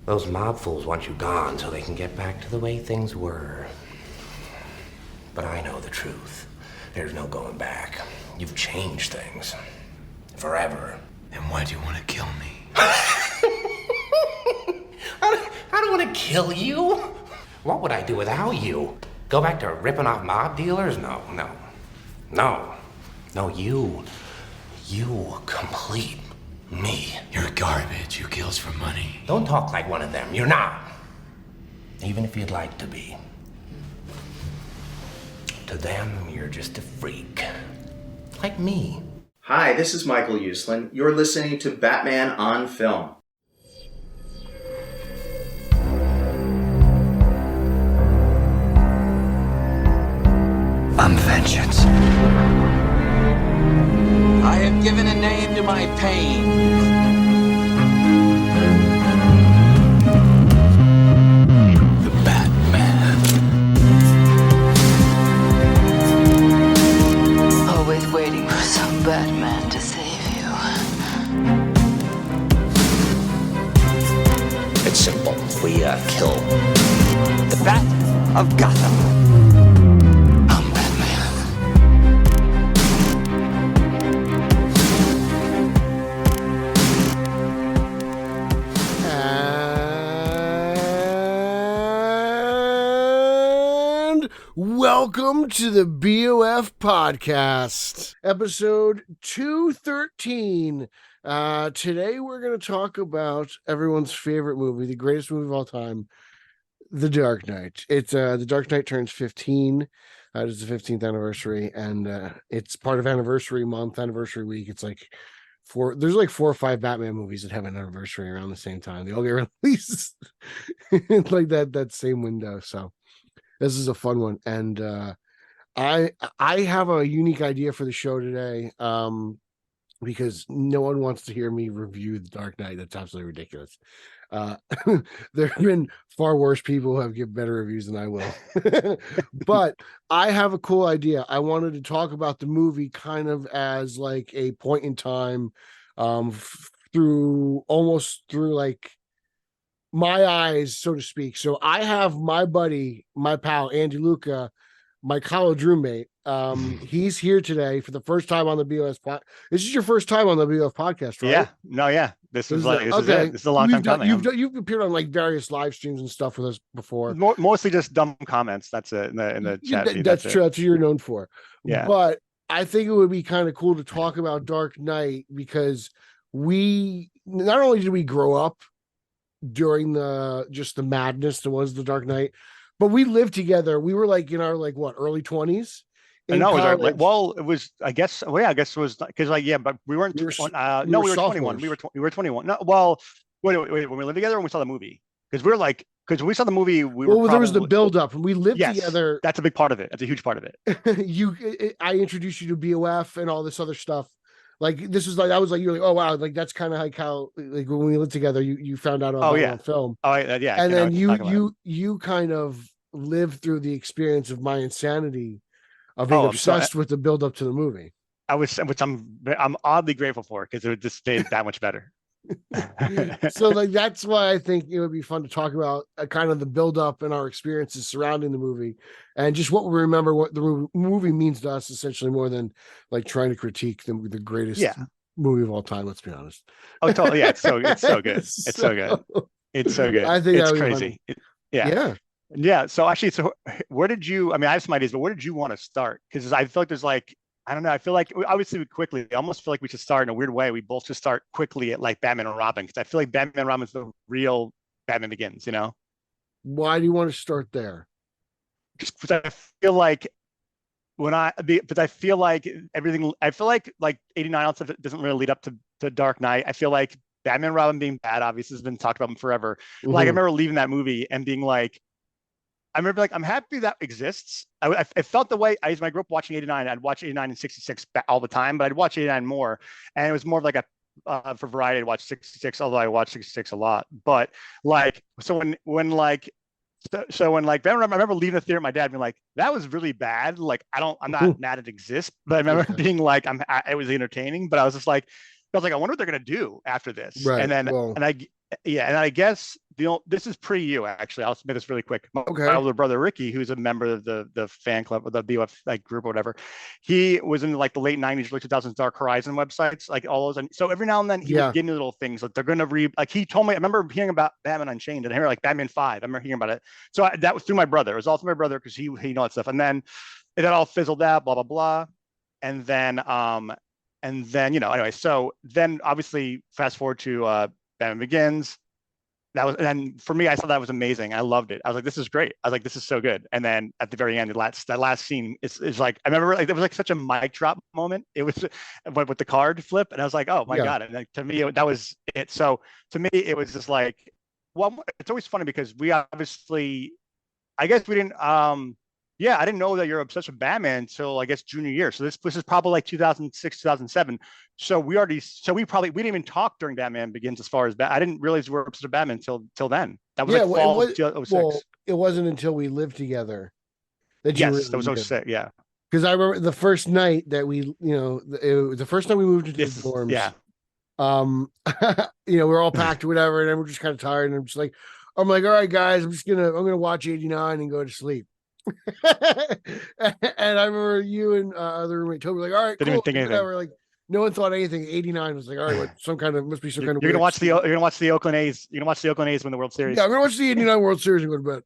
Those mob fools want you gone so they can get back to the way things were. But I know the truth. There's no going back. You've changed things. Forever. Then why do you want to kill me? I don't want to kill you. What would I do without you? Go back to ripping off mob dealers? No. No, you complete me. You're garbage. You kills for money. Don't talk like one of them. You're not. Even if you'd like to be. To them, you're just a freak. Like me. Hi, this is Michael Uslan. You're listening to Batman on Film. I'm vengeance. I have given a name to my pain. The Batman. Always waiting for some Batman to save you. It's simple. We kill. The Bat of Gotham. I'm Batman. And welcome to the BOF Podcast, episode 213. Today we're going to talk about everyone's favorite movie, the greatest movie of all time, The Dark Knight. It's The Dark Knight turns 15. It is the 15th anniversary, and it's part of anniversary month, anniversary week. It's like there's like 4 or 5 Batman movies that have an anniversary around the same time. They all get released like that same window. So this is a fun one, and I have a unique idea for the show today. Because no one wants to hear me review The Dark Knight. That's absolutely ridiculous. There have been far worse people who have given better reviews than I will. But I have a cool idea. I wanted to talk about the movie kind of as like a point in time, through like my eyes, so to speak. So I have my buddy, my pal, Andy Luca, my college roommate. He's here today for the first time on the BOF podcast. This is your first time on the BOF podcast, right? Yeah. This is a long time coming. You've appeared on like various live streams and stuff with us before. Mostly just dumb comments. That's it in the chat feed. That's true. That's what you're known for. Yeah. But I think it would be kind of cool to talk about Dark Knight because we not only did we grow up during the madness that was the Dark Knight, but we lived together. We were like in our early 20s. No, it was I guess it was because but we weren't. We were 21. We were 21. No, wait. When we lived together, when we saw the movie, because when we saw the movie, there was the build up, and we lived together. That's a big part of it. That's a huge part of it. I introduced you to BOF and all this other stuff. Like this was like I was like you're like, oh wow, like that's kind of like how like when we lived together, you found out about on film. Yeah. And then you kind of lived through the experience of my insanity of being obsessed with the build up to the movie. Which I'm oddly grateful for because it just made that much better. So like that's why I think it would be fun to talk about kind of the build up and our experiences surrounding the movie and just what we remember what the movie means to us, essentially, more than like trying to critique the greatest movie of all time. Let's be honest. Oh, totally. Yeah, it's so good. It's so good. It's so good. I think it's crazy. Yeah. So actually, where did you? I mean, I have some ideas, but where did you want to start? Because I feel like there's like I don't know. I feel like obviously quickly. I almost feel like we should start in a weird way. We both should start quickly at like Batman and Robin because I feel like Batman and Robin is the real Batman Begins. You know. Why do you want to start there? Just because I feel like but I feel like everything. I feel like '89 also doesn't really lead up to Dark Knight. I feel like Batman and Robin being bad obviously has been talked about forever. Mm-hmm. Like I remember leaving that movie and being like. I remember I'm happy that exists. I felt the way when I grew up watching 89. I'd watch 89 and 66 all the time, but I'd watch 89 more. And it was more of like for variety, I'd watch 66, although I watch 66 a lot. But when I remember leaving the theater, my dad being like, that was really bad. Like, I'm not mad it exists, but I remember being like, it was entertaining, but I was just like, was like, I wonder what they're gonna do after this. Right. And then Well, and I guess this is pre you actually. I'll make this really quick. My older brother Ricky, who's a member of the fan club or the BOF like group or whatever, he was in like the late '90s, early 2000s Dark Horizon websites, like all those. And so every now and then he would give me little things like they're gonna like he told me. I remember hearing about Batman Unchained and I hear like Batman 5. I remember hearing about it. So that was through my brother. It was all through my brother because he knew that stuff. And then it all fizzled out, blah blah blah. And then anyway. So then obviously fast forward to Batman Begins. That was, and for me, I thought that was amazing. I loved it. I was like, this is great. I was like, this is so good. And then at the very end, that last scene is like, I remember like, it was like such a mic drop moment. It was with the card flip. And I was like, oh my God. And like, to me, that was it. So to me, it was just like, well, it's always funny because we obviously, I guess we didn't, I didn't know that you're obsessed with Batman until I guess junior year. So this is probably like 2006, 2007. So we didn't even talk during Batman Begins as far as I didn't realize we were obsessed with Batman till then. That was like fall of 2006. Well, it wasn't until we lived together that that was 06. Yeah. Because I remember the first night that we, the first night we moved into the dorms. Yeah. We were all packed or whatever, and we're just kind of tired. And I'm like, all right, guys, I'm gonna watch 89 and go to sleep. And I remember you and other roommate Toby were like, all right, didn't even think anything. Like no one thought anything. 89 was like, all right, must be some kind of. You're gonna watch the Oakland A's. You're gonna watch the Oakland A's win the World Series. Yeah, I'm gonna watch the 89 World Series and go to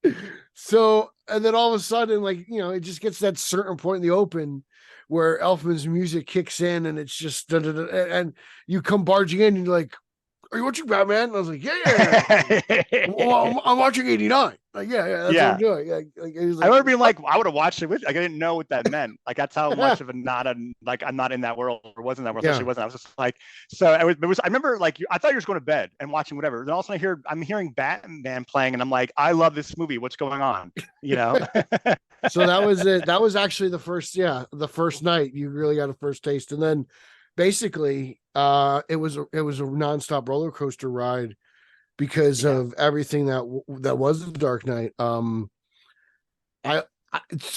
bed. So, and then all of a sudden, like, it just gets that certain point in the open where Elfman's music kicks in and it's just and you come barging in and you're like, are you watching Batman? And I was like, yeah. Well, I'm watching 89. Like, that's what I'm doing. Like, I remember being like, I would have watched it with you. Like, I didn't know what that meant. Like, that's how much of I'm not in that world or wasn't in that world. Especially wasn't. I was just like, so I remember like, I thought you were just going to bed and watching whatever. Then all of a sudden I'm hearing Batman playing and I'm like, I love this movie. What's going on? So that was it. That was actually the first night you really got a first taste. And then basically it was a nonstop roller coaster ride because of everything that was the Dark Knight. To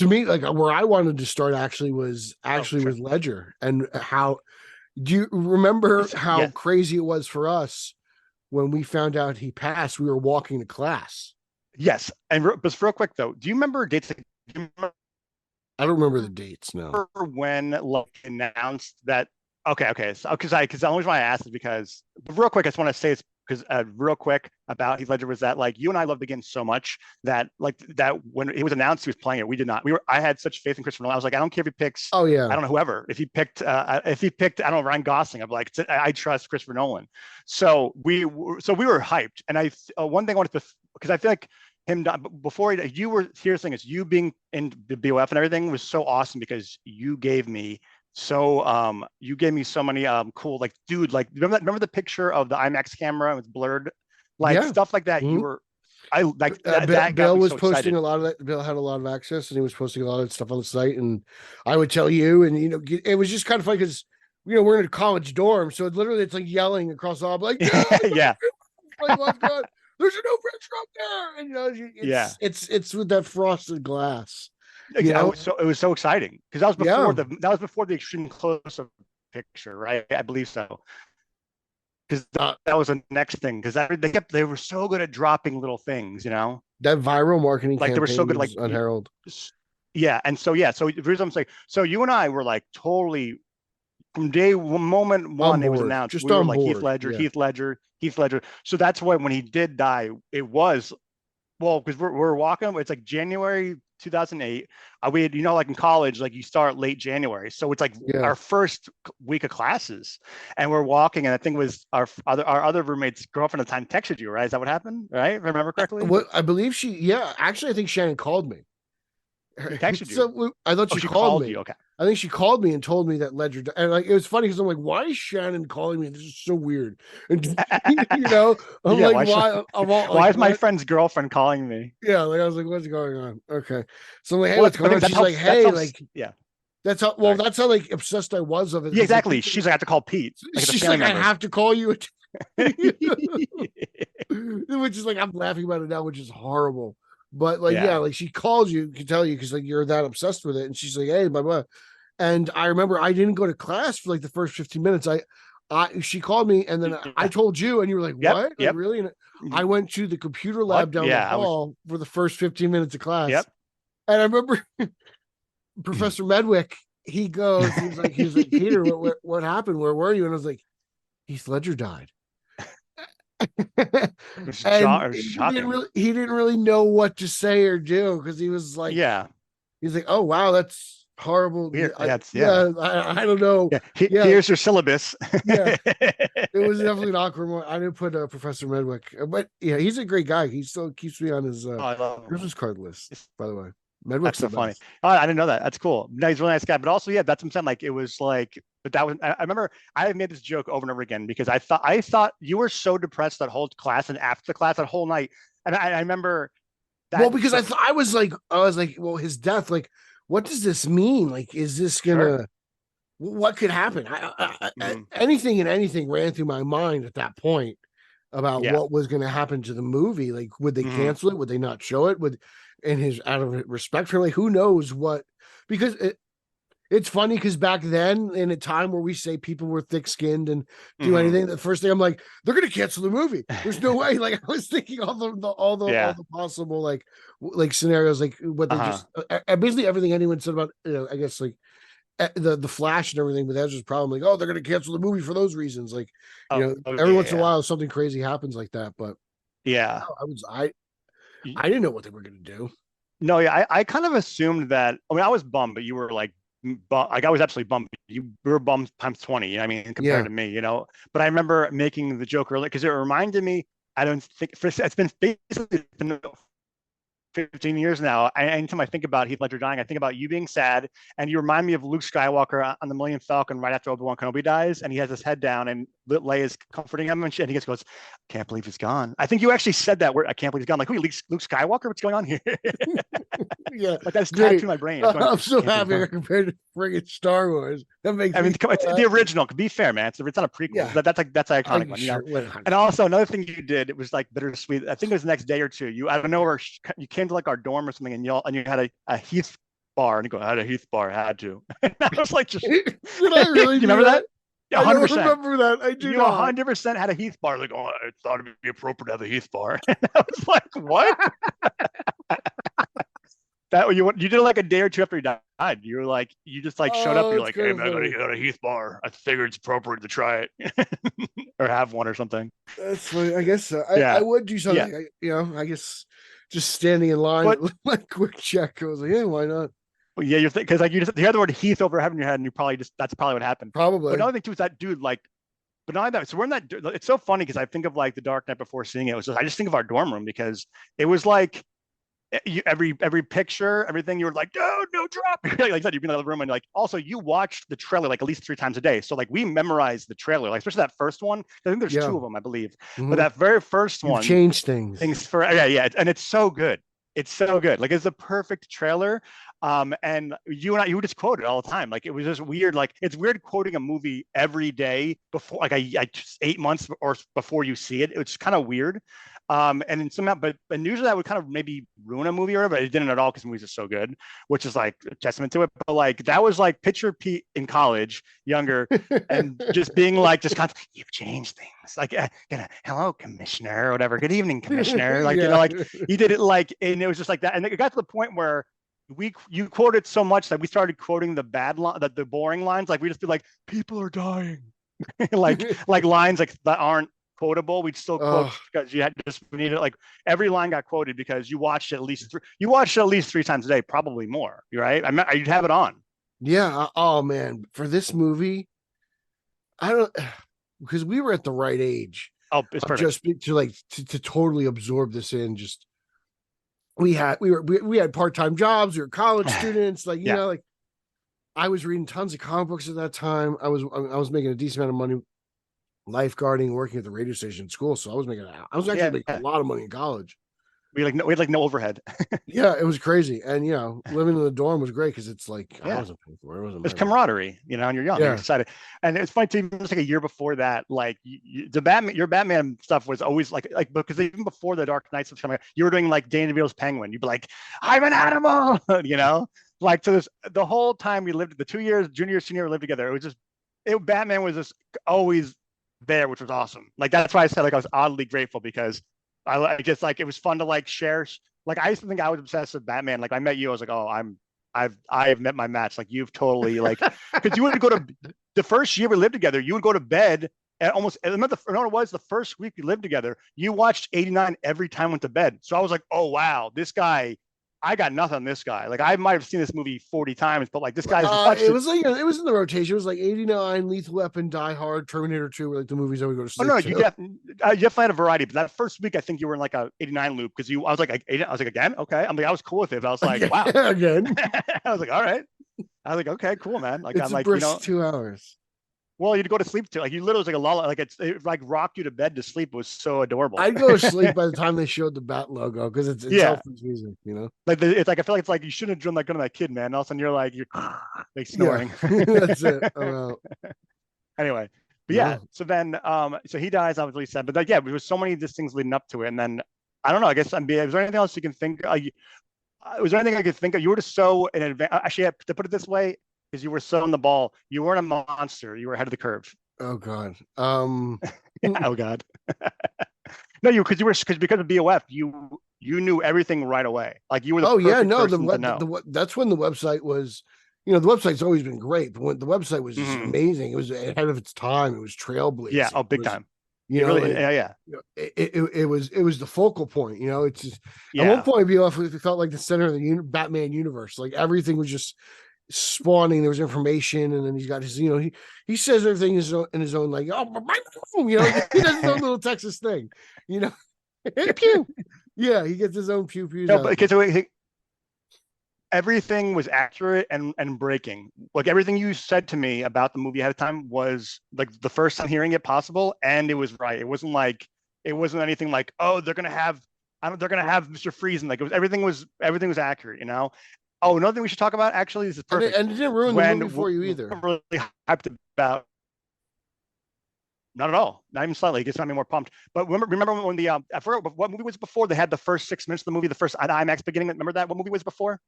me, like where I wanted to start actually was with Ledger. And how do you remember how crazy it was for us when we found out he passed? We were walking to class. Yes. And but real quick though, do you remember dates? I don't remember the dates. No. When announced that. Okay. So, because the only reason why I asked is because real quick, I just want to say it's because real quick about Heath Ledger was that like you and I loved Begin so much that when it was announced he was playing it, we did not. I had such faith in Christopher Nolan. I was like, I don't care if he picks. Oh yeah. I don't know whoever. If he picked, I don't know, Ryan Gosling. I'm like, I trust Christopher Nolan. So we were hyped. And one thing I wanted to, because I feel like him before you were here saying is you being in the BOF and everything was so awesome because you gave me so many cool, like, dude, like remember the picture of the IMAX camera? It was blurred, like stuff like that. Mm-hmm. Bill was posting a lot of that. Bill had a lot of access and he was posting a lot of stuff on the site, and I would tell you, and it was just kind of funny because we're in a college dorm, so it's like yelling across all, like yeah. Like, what's going? There's a new picture up there, and it's with that frosted glass. So it was so exciting because that was before the extreme close-up picture, right? I believe so. Because that was the next thing. Because they were so good at dropping little things, that viral marketing, like they were so good, like unheralded. Yeah, and so the reason I'm saying, so you and I were like totally from moment one it was announced. Just we were like board. Heath Ledger. So that's why when he did die, it was because we're walking. It's like January 2008. We had, like in college, like you start late January, so it's like our first week of classes, and we're walking, and I think it was our other roommate's girlfriend at the time texted you, right? Is that what happened? Right? If I remember correctly. I believe actually, I think Shannon called me. He texted you. So I thought she called me. You. Okay. I think she called me and told me that Ledger, and like it was funny because I'm like, why is Shannon calling me? This is so weird. And I'm like, why is my friend's girlfriend calling me? Yeah, like I was like, what's going on? Okay, so I'm like, hey, what's going on? She's like, hey, like, yeah. That's how. Well, that's how like obsessed I was of it. Yeah, exactly. She's like, I have to call Pete. She's like, I have to call you, which is like I'm laughing about it now, which is horrible. But like, like she called you, can tell you because like you're that obsessed with it, and she's like, hey, blah blah. And I remember I didn't go to class for like the first 15 minutes. She called me, and then I told you, and you were like, Yep, what? yep. Like, really? And I went to the computer lab down the hall for the first 15 minutes of class. Yep. And I remember Professor Medwick, he was like, Peter, what happened? Where were you? And I was like, Heath Ledger died. And he didn't really know what to say or do, because he was like, he's like, oh wow, that's horrible. I don't know. Here's your syllabus. It was definitely an awkward one. I didn't put Professor Medwick, but yeah, he's a great guy. He still keeps me on his Christmas card list, by the way. Medwick's so funny. Oh, I didn't know that. That's cool. No, he's a really nice guy. But also, that's what I'm saying. Like, it was like, but that was, I remember I made this joke over and over again, because I thought you were so depressed that whole class, and after the class that whole night. And I remember that. Well, because I was like, well, his death, like, what does this mean? Like, is this gonna, what could happen? Anything and anything ran through my mind at that point about what was going to happen to the movie. Like, would they cancel it? Would they not show it? Out of respect for him, like, who knows what, because it's funny, because back then, in a time where we say people were thick-skinned and do anything, the first thing I'm like, they're going to cancel the movie. There's no way. Like, I was thinking all the possible like scenarios, like what they just basically everything anyone said about, I guess, like the Flash and everything with Ezra's problem, like, oh, they're going to cancel the movie for those reasons. Like, every once in a while something crazy happens like that. But I didn't know what they were going to do. No, I kind of assumed that. I mean, I was bummed, but you were like I was absolutely bummed. You were bummed times 20. I mean, compared to me, But I remember making the joke earlier, because it reminded me. I don't think it's been basically 15 years now. Anytime I think about Heath Ledger dying, I think about you being sad, and you remind me of Luke Skywalker on the Millennium Falcon right after Obi-Wan Kenobi dies, and he has his head down, and Leia's comforting him, and he just goes, "Can't believe he's gone." I think you actually said that word. I can't believe he's gone. Like, who? Luke Skywalker? What's going on here? Like, that's tattooed to my brain. I'm so happy compared to friggin' Star Wars. That makes. I mean, it's the original. To be fair, man, it's not a prequel. Yeah. That's an iconic one. Sure, And also another thing you did, it was like bittersweet. I think it was the next day or two. I don't know where you came to like our dorm or something, and you had a Heath bar, and you go, I had a Heath bar, had to. And I was like, just did I really? You remember that? 100%. I don't remember that. I do. You 100% had a Heath bar. Like, oh, I thought it'd be appropriate to have a Heath bar. And I was like, what? That you did it like a day or two after he died. You were like, you just like showed up. You're like, hey man, I got a Heath bar. I figured it's appropriate to try it or have one or something. That's funny. I guess so. I would do something. I guess just standing in line, like quick check. I was like, yeah, why not? Well, yeah, you're because like you had the word Heath over having your head, and you probably that's probably what happened. Probably. But another thing too is that dude, like, but not that. So we're in that. It's so funny because I think of like the Dark Knight before seeing it. I just think of our dorm room, because it was like every picture, everything, you were like, no drop. Like I said, you've been in the room, and like also you watched the trailer like at least 3 times a day. So like we memorized the trailer, like especially that first one. I think there's 2 of them, I believe. But that very first one changed things for and it's so good. It's so good. Like, it's a perfect trailer. And you just quote it all the time. Like, it was just weird. Like, it's weird quoting a movie every day before, like, 8 months or before you see it. It's kind of weird. And then somehow, but usually that would kind of maybe ruin a movie, but it didn't at all because movies are so good, which is like a testament to it. But like, that was like picture Pete in college, younger, and just being like, just kind of, you've changed things. Like, hello, commissioner, or whatever. Good evening, commissioner. Like, like he did it like, and it was just like that. And it got to the point where you quoted so much that we started quoting the the boring lines. Like, we just be like, people are dying. like lines like that aren't quotable, we'd still quote because we needed, like, every line got quoted because you watched it at least 3 times a day, probably more. Right? You'd have it on. Yeah. Oh man, for this movie, because we were at the right age. Oh, it's perfect. Just to totally absorb this in. Just we had part-time jobs. We were college students. Like, you know, like I was reading tons of comic books at that time. I was making a decent amount of money lifeguarding, working at the radio station in school. So I was actually making a lot of money in college. We had no overhead. Yeah, it was crazy. And living in the dorm was great because it's like I wasn't paying for it. It was camaraderie, and you're young, you're excited. And it's funny too, just like a year before that, like your Batman stuff was always like because even before the Dark Knight stuff coming out, you were doing like Danny DeVito's Penguin. You'd be like, I'm an animal, like to this the whole time we lived the 2 years, junior, senior, we lived together. It was just Batman was just always there, which was awesome. Like that's why I said like I was oddly grateful because I just like it was fun to like share. Like I used to think I was obsessed with Batman. Like I met you, I was like, oh, I've met my match. Like you've totally like because you would go to the first year we lived together, you would go to bed at almost it was the first week we lived together. You watched 89 every time I went to bed. So I was like, oh wow, this guy. I got nothing on this guy. Like I might have seen this movie 40 times, but like this guy's it was like it was in the rotation. It was like 89, Lethal Weapon, Die Hard, Terminator 2 were like the movies I would go to sleep. Oh no, you definitely had a variety. But that first week, I think you were in like a 89 loop because I was like again, okay. I'm like I was cool with it. But I was like, wow, again. I was like, all right. I was like, okay, cool, man. Like it's I'm like, 2 hours. Well, you'd go to sleep too. Like you literally was like a lullaby. Like it like rocked you to bed to sleep. It was so adorable. I'd go to sleep by the time they showed the Bat logo because it's self-confusing, you know. Like it's like I feel like it's like you shouldn't have done like going to that kid, man. All of a sudden you're like snoring. Yeah. That's it. Anyway, but yeah. So then, so he dies. Obviously sad, but like, yeah, there was so many of these things leading up to it, and then I don't know. I guess was there anything else you can think? Was there anything I could think of? You were just so in advance. Actually, to put it this way. Because you were so on the ball, you weren't a monster. You were ahead of the curve. Oh God. Oh God. No, because of BOF, you knew everything right away. Like you were the that's when the website was. You know, the website's always been great, but when the website was just amazing. It was ahead of its time. It was trailblazing. Yeah. Oh, big time. You know, really, yeah. It was the focal point. You know, it's just at one point BOF felt like the center of the Batman universe. Like everything was just spawning. There was information, and then he's got his, you know, he says everything in his own like, oh, you know, he does his own little Texas thing, you know. Pew pew. Yeah, he gets his own pew pews. No, but everything was accurate and breaking. Like everything you said to me about the movie ahead of time was like the first time hearing it possible, and it was right. It wasn't anything like, oh, they're gonna have Mr. Freeze, and like everything was accurate, you know. Oh, another thing we should talk about, actually, this is perfect. And it didn't ruin the movie for you either. I'm really hyped about. Not at all. Not even slightly. It gets me more pumped. But remember when the I forgot what movie was before? They had the first 6 minutes of the movie, the first IMAX beginning. Remember that? What movie was before?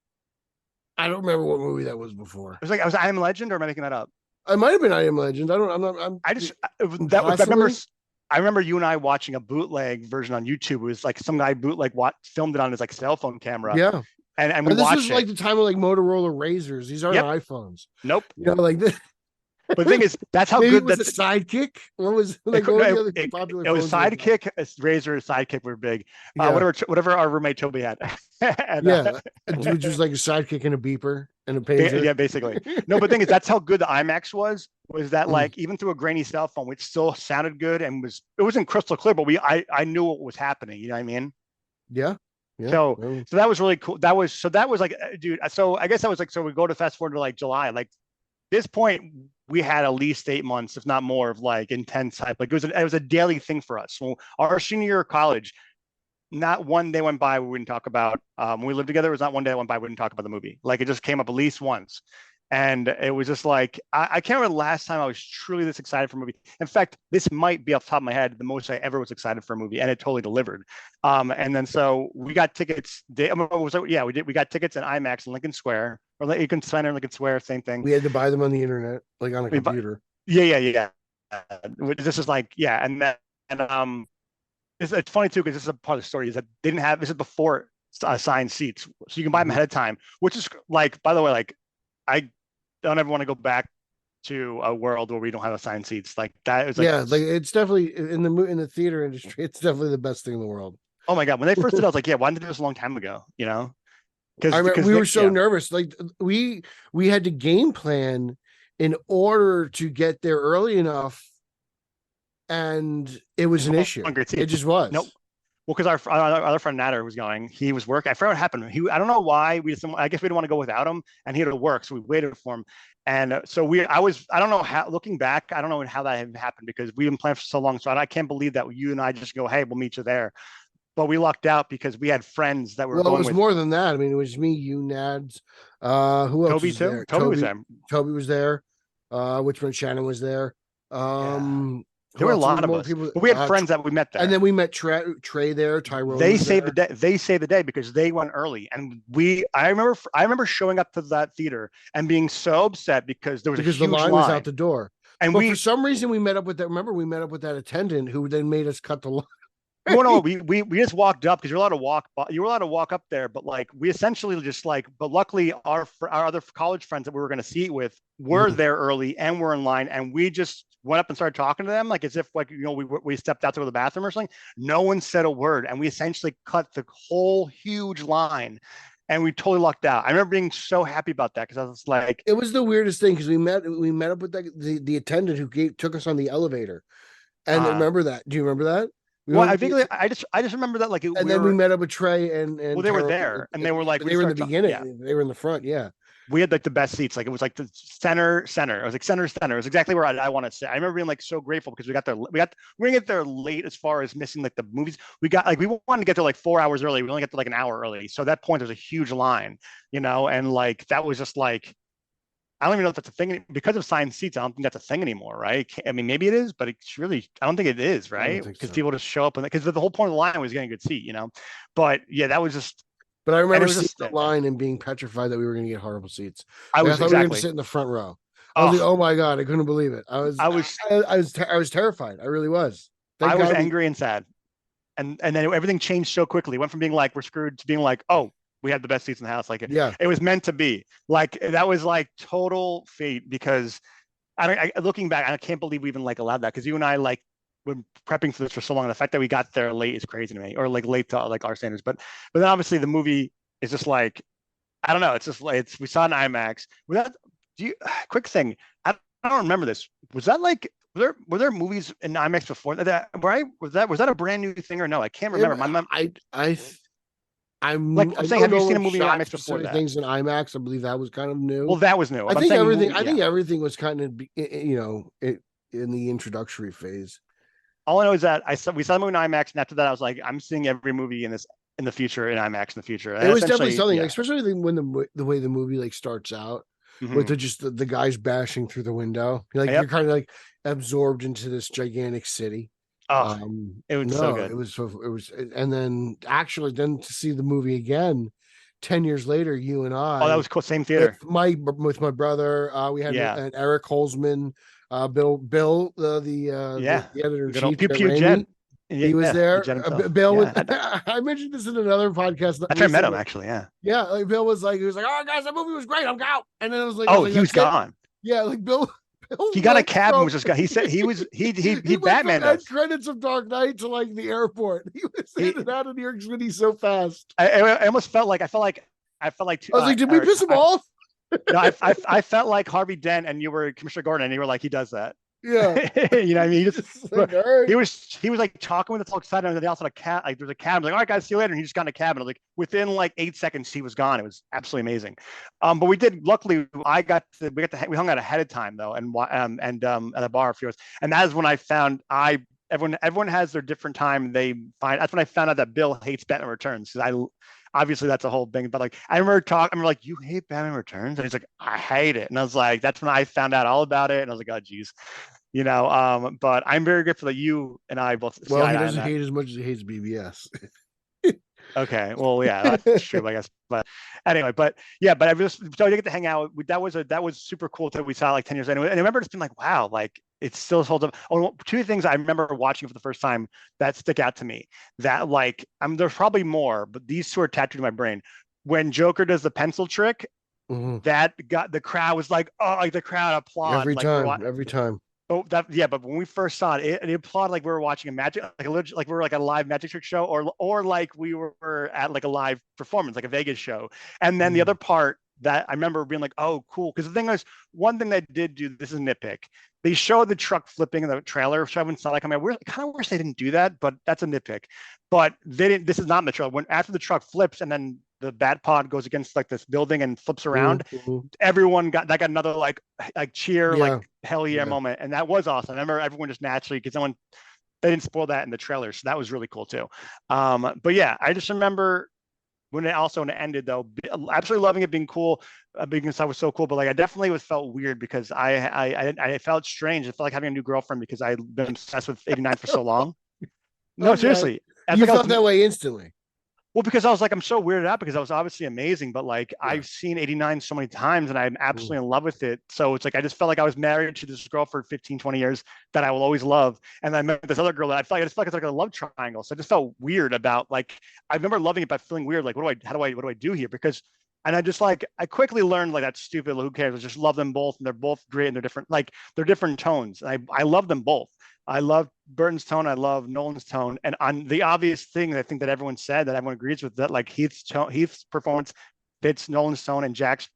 I don't remember what movie that was before. It was I Am Legend, or am I making that up? I might have been I Am Legend. I remember you and I watching a bootleg version on YouTube. It was like some guy filmed it on his like cell phone camera. Yeah. And we this watched was like the time of like Motorola Razors. These aren't iPhones. Nope. You know, like this. But the thing is, that's how good that Sidekick. What was like? It was Sidekick, Razor, Sidekick were big. Whatever our roommate Toby had. Which was like a Sidekick and a beeper and a pager. Yeah, basically. No, but the thing is, that's how good the IMAX was that like even through a grainy cell phone, which still sounded good and it wasn't crystal clear, but I knew what was happening. You know what I mean? Yeah. Yeah, so that was really cool. That was like, dude. So I guess that was like, so we go to fast forward to like July. Like this point, we had at least 8 months, if not more, of like intense hype. Like it was a daily thing for us. So our senior year of college, not one day went by we wouldn't talk about. When we lived together, it was not one day that went by we wouldn't talk about the movie. Like it just came up at least once. And it was just like, I can't remember the last time I was truly this excited for a movie. In fact, this might be off the top of my head the most I ever was excited for a movie, and it totally delivered. And then so we got tickets. We got tickets in IMAX in Lincoln Square, or Lincoln Center, Lincoln Square, same thing. We had to buy them on the internet, like on a computer. Yeah. This is like, yeah, and it's funny too because this is a part of the story is that they didn't have this is before assigned seats, so you can buy them ahead of time, which is like, by the way, like I don't ever want to go back to a world where we don't have assigned seats. Like that is like, like it's definitely in the theater industry. It's definitely the best thing in the world. Oh my God. When they first did it, I was like, yeah, why didn't they do this a long time ago? You know, because we were so nervous. Like we had to game plan in order to get there early enough. And it was an issue. It just was. Nope. Well, because our other friend Nader was going, he was working. I forgot what happened. I don't know why I guess we didn't want to go without him, and he had to work, so we waited for him. And so I don't know how, looking back, I don't know how that had happened because we didn't plan for so long. So I can't believe that you and I just go, hey, we'll meet you there. But we lucked out because we had friends that were going. Well, it was more than that. I mean, it was me, you, Nads. Who else? Toby too. Toby was there. Toby was there. Whichman Shannon was there. There were a else? lot of More us, people. but we had friends that we met there. And then we met Trey there. Tyrone. They was saved there. the day. They saved the day because they went early, and I remember showing up to that theater and being so upset because there was a huge the line was out the door. And but for some reason we met up with that. Remember, we met up with that attendant who then made us cut the line. Well, no, we just walked up because you're allowed to walk. You were allowed to walk up there, but like we essentially just like. But luckily, our other college friends that we were going to see it with were there early and were in line, and we just went up and started talking to them like as if like we stepped out to go to the bathroom or something. No one said a word, and we essentially cut the whole huge line. And we totally lucked out. I remember being so happy about that because I was like, it was the weirdest thing because we met up with the attendant who took us on the elevator, and remember that? Do you remember that? I just remember that like. Then we met up with Trey and well, they were there, and they were like, they were in the beginning. Yeah. They were in the front. Yeah. We had like the best seats. Like it was like the center. It was like center. It was exactly where I want to sit. I remember being like so grateful because we got there. We're gonna get there late as far as missing like the movies. We wanted to get there like 4 hours early. We only got there like an hour early. So at that point, there's a huge line, and like that was just like, I don't even know if that's a thing because of signed seats. I don't think that's a thing anymore, right? I mean, maybe it is, but it's really, I don't think it is, right? Because people just show up because the whole point of the line was getting a good seat, But yeah, that was just. But I remember seeing the line and being petrified that we were going to get horrible seats. I thought we were going to sit in the front row. I was like, oh my God, I couldn't believe it. I was terrified. I really was. I was angry and sad. And then everything changed so quickly. It went from being like, we're screwed to being like, oh, we had the best seats in the house. Like it was meant to be. Like that was like total fate because looking back, I can't believe we even like allowed that because you and I like been prepping for this for so long. The fact that we got there late is crazy to me, or like late to like our standards. But then obviously the movie is just like, I don't know. It's just like we saw it in IMAX. Quick thing. I don't remember this. Was that like were there movies in IMAX before that? Right? Was that a brand new thing or no? I can't remember. I'm saying, have you seen a movie in IMAX before that? Things in IMAX, I believe that was kind of new. Well, that was new. I think everything was kind of in the introductory phase. All I know is that we saw the movie in IMAX, and after that, I was like, I'm seeing every movie in the future in IMAX in the future. And it was definitely something, especially when the way the movie like starts out with the guys bashing through the window. You're kind of like absorbed into this gigantic city. It was so good. It was, and then to see the movie again 10 years later, you and I. Oh, that was cool. Same theater. With my brother. We had an Eric Holzman, Bill, the editor in chief. Pew Pew Jen. He was there. Bill, I mentioned this in another podcast. I met him actually. Yeah. Yeah. Like Bill was like, oh guys, that movie was great. I'm out. And then I was like, he was gone. Yeah. Like Bill. He got a cab and was just gone. He said he Batman does credits of Dark Knight to like the airport. He was in and out of New York City so fast. I almost felt like I felt like I was like, did we piss him off? No, I felt like Harvey Dent and you were Commissioner Gordon and you were like, he does that. Yeah. You know what I mean? He was like talking with us all excited, and then they also had a cab. Like there's a cab. Like, all right, guys, see you later. And he just got in a cab, and like within like 8 seconds, he was gone. It was absolutely amazing. But we did. Luckily, we hung out ahead of time though, and at a bar a few hours. And that is when I found everyone has their different time. That's when I found out that Bill hates Batman Returns because obviously that's a whole thing. But like I remember like, you hate Batman Returns? And he's like, I hate it. And I was like, that's when I found out all about it. And I was like, oh geez. But I'm very grateful that you and I both. Well, he doesn't hate as much as he hates BBS. Okay, well, yeah, that's true, I guess. But anyway, but I just so I get to hang out. That was super cool that we saw like 10 years anyway. And I remember just being like, wow, like it still holds up. Oh, two things I remember watching for the first time that stick out to me. That like there's probably more, but these two are tattooed in my brain. When Joker does the pencil trick, that got the crowd was like, oh, like the crowd applauded every time. Oh, but when we first saw it, it applauded like we were watching a magic, like we were like a live magic trick show, or like we were at like a live performance, like a Vegas show. And then the other part that I remember being like, oh, cool. Because the thing was, one thing they did do, this is a nitpick. They showed the truck flipping in the trailer. So I wouldn't sound like, I kind of wish they didn't do that, but that's a nitpick. But they didn't. This is not in the trailer. When after the truck flips and then the bat pod goes against like this building and flips around, everyone got another like cheer, like hell yeah moment. And that was awesome. I remember everyone just naturally, because they didn't spoil that in the trailer. So that was really cool too. But yeah, I just remember when it ended though, absolutely loving it being cool, because I was so cool. But like I definitely felt weird because I felt strange. I felt like having a new girlfriend because I'd been obsessed with '89 for so long. No, Okay. seriously. You felt that way instantly. Well, because I was like, I'm so weirded out because I was obviously amazing, but like Yeah. I've seen '89 so many times and I'm absolutely in love with it. So it's like I just felt like I was married to this girl for 15, 20 years that I will always love. And I met this other girl that I just felt like it's like a love triangle. So I just felt weird about like I remember loving it but feeling weird, like what do I do here? Because and I just like I quickly learned like that's stupid, who cares? I just love them both and they're both great and they're different tones. I love them both. I love Burton's tone. I love Nolan's tone. And on the obvious thing I think that everyone said that everyone agrees with that, like Heath's performance fits Nolan's tone and Jack's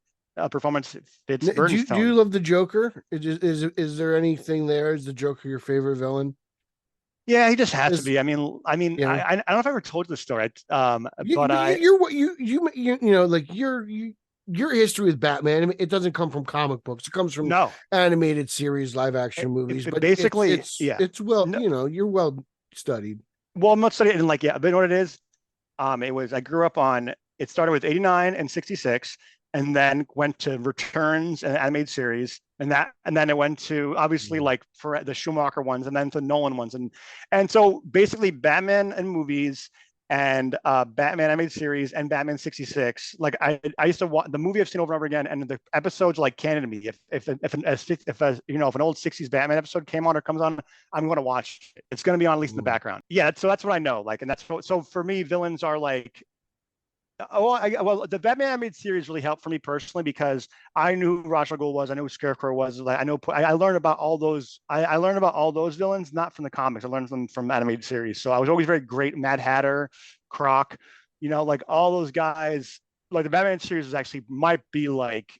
performance fits Burton's tone. Do you love the Joker? Is there anything there? Is the Joker your favorite villain? Yeah, he just has to be. I mean, Yeah. I don't know if I ever told you the story, Your history with Batman, I mean, it doesn't come from comic books. It comes from no animated series, live action movies. But basically, it's well, you're well studied. Well, I'm not studying like but you know what it is? It was I grew up on. It started with '89 and '66, and then went to Returns and animated series, and then it went to obviously like for the Schumacher ones, and then to Nolan ones, and so basically Batman and movies and Batman animated series and Batman '66. Like I used to watch the movie I've seen over and over again, and the episodes like canon to me. If an old '60s Batman episode came on or comes on, I'm going to watch it. It's going to be on at least in the background. Yeah, so that's what I know. Like, and so for me, villains are like. Well, the Batman animated series really helped for me personally because I knew who Ra's al Ghul was. I knew who Scarecrow was. Like, I learned about all those. I learned about all those villains not from the comics. I learned them from animated series. So I was always very great. Mad Hatter, Croc, like all those guys. Like the Batman series is actually might be like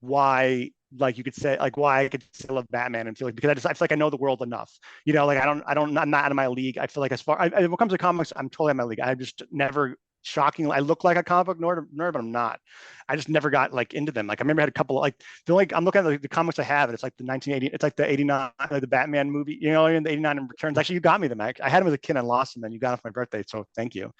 why. Like you could say, like why I could say I love Batman and feel like because I feel like I know the world enough. Like I'm not out of my league. I feel like when it comes to comics, I'm totally out of my league. I just never. Shockingly, I look like a comic book nerd, but I'm not. I just never got like into them. Like I remember I had a couple of, like I'm looking at the comics I have, and it's like the 1980, it's like the '89, like the Batman movie, in the '89 and Returns. Actually, you got me them. I had them as a kid and lost them, and you got them for my birthday, so thank you.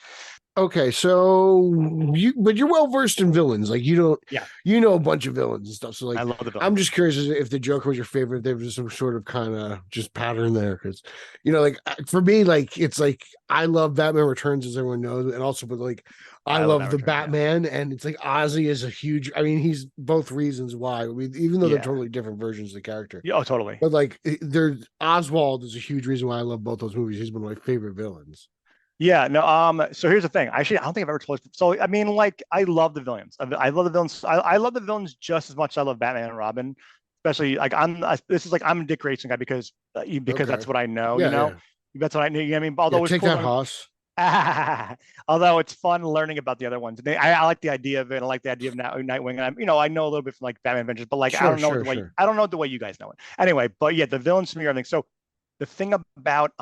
Okay, so you're well versed in villains. Like you know a bunch of villains and stuff. So like I love the villains. I'm just curious if the Joker was your favorite. If there was some sort of kind of just pattern there, because like for me, like it's like I love Batman Returns as everyone knows, and also but like I love the Batman, and it's like Ozzy is a huge. I mean, he's both reasons why. I mean, even though they're totally different versions of the character. Yeah, oh, totally. But like there's Oswald is a huge reason why I love both those movies. He's one of my favorite villains. Yeah, no, so here's the thing. Actually, I don't think I've ever told you. So, I mean, like, I love the villains. I love the villains. I love the villains just as much as I love Batman and Robin. Especially, like, I'm a Dick Grayson guy because that's what I know, Yeah. That's what I knew. I mean, although it's take cool that, Haas. Although it's fun learning about the other ones. I like the idea of it. I like the idea of Nightwing. And I know a little bit from like Batman Adventures, but like, I don't know the way you guys know it. Anyway, but yeah, the villains to me are everything. So the thing about,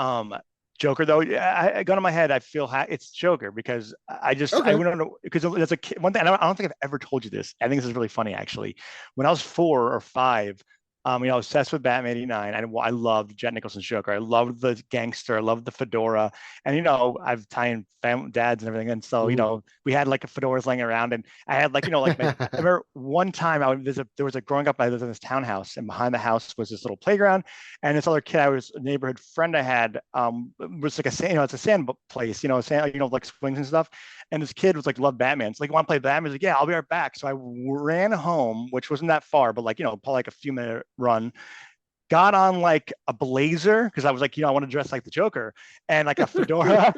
Joker though, I got in my head. I feel it's Joker because I don't know because there's one thing I don't think I've ever told you this. I think this is really funny actually. When I was 4 or 5, I was obsessed with Batman '89. I loved Jack Nicholson's Joker. I loved the gangster. I loved the fedora. And I've Italian dads and everything. And so we had like fedoras laying around, and I had like I remember one time there was a growing up. I lived in this townhouse, and behind the house was this little playground. And this other kid, a neighborhood friend I had, was like it's a sand place, sand, like swings and stuff. And this kid was like, love Batman. So like, want to play Batman? He's like, yeah, I'll be right back. So I ran home, which wasn't that far, but like, probably like a few minute run, got on like a blazer because I was like, I want to dress like the Joker, and like a fedora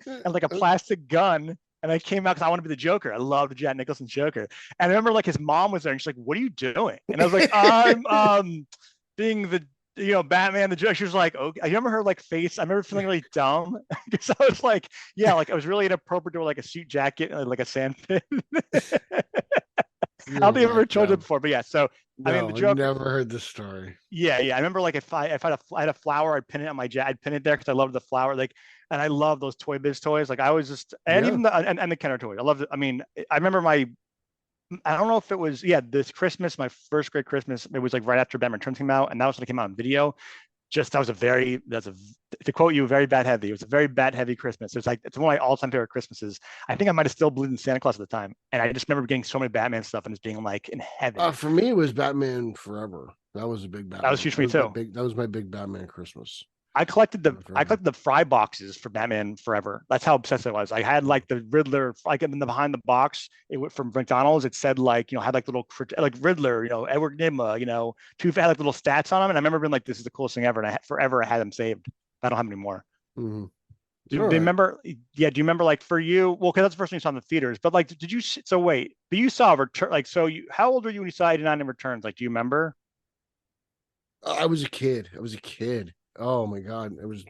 and like a plastic gun. And I came out because I want to be the Joker. I loved Jack Nicholson's Joker. And I remember like his mom was there and she's like, what are you doing? And I was like, I'm being the Batman, the Joker. She was like, okay. I remember her like face. I remember feeling really dumb because I was like, yeah, like I was really inappropriate to wear like a suit jacket and like a sandpit. I don't think I've ever told you before, but yeah. So no, I mean, the Joker. Never heard this story. Yeah. I remember like if I had a flower, I'd pin it on my jacket. I'd pin it there because I loved the flower. Like, and I love those Toy Biz toys. Like I was just, and even the Kenner toys. I loved it. I mean, I remember I don't know if it was, this Christmas, my first great Christmas, it was like right after Batman Returns came out, and that was when it came out on video. just that's a to quote you, very bat heavy. It was a very bat heavy Christmas. It's one of my all-time favorite Christmases. I think I might have still believed in Santa Claus at the time, and I just remember getting so many Batman stuff and just being like in heaven. For me, it was Batman Forever. That was a big Batman. That was huge for me too. That was my big Batman Christmas. I collected the fry boxes for Batman Forever. That's how obsessed I was. I had like the Riddler, like in the behind the box, it went from McDonald's. It said like, had like little like Riddler, Edward Nygma, had like little stats on them. And I remember being like, this is the coolest thing ever. And forever I had them saved. I don't have any more. Mm-hmm. Do you remember? Yeah. Do you remember like for you? Well, because that's the first thing you saw in the theaters. But like, did you? So wait, but you saw Return. Like, so how old were you when you saw 89 in Returns? Like, do you remember? I was a kid. Oh my God. It was,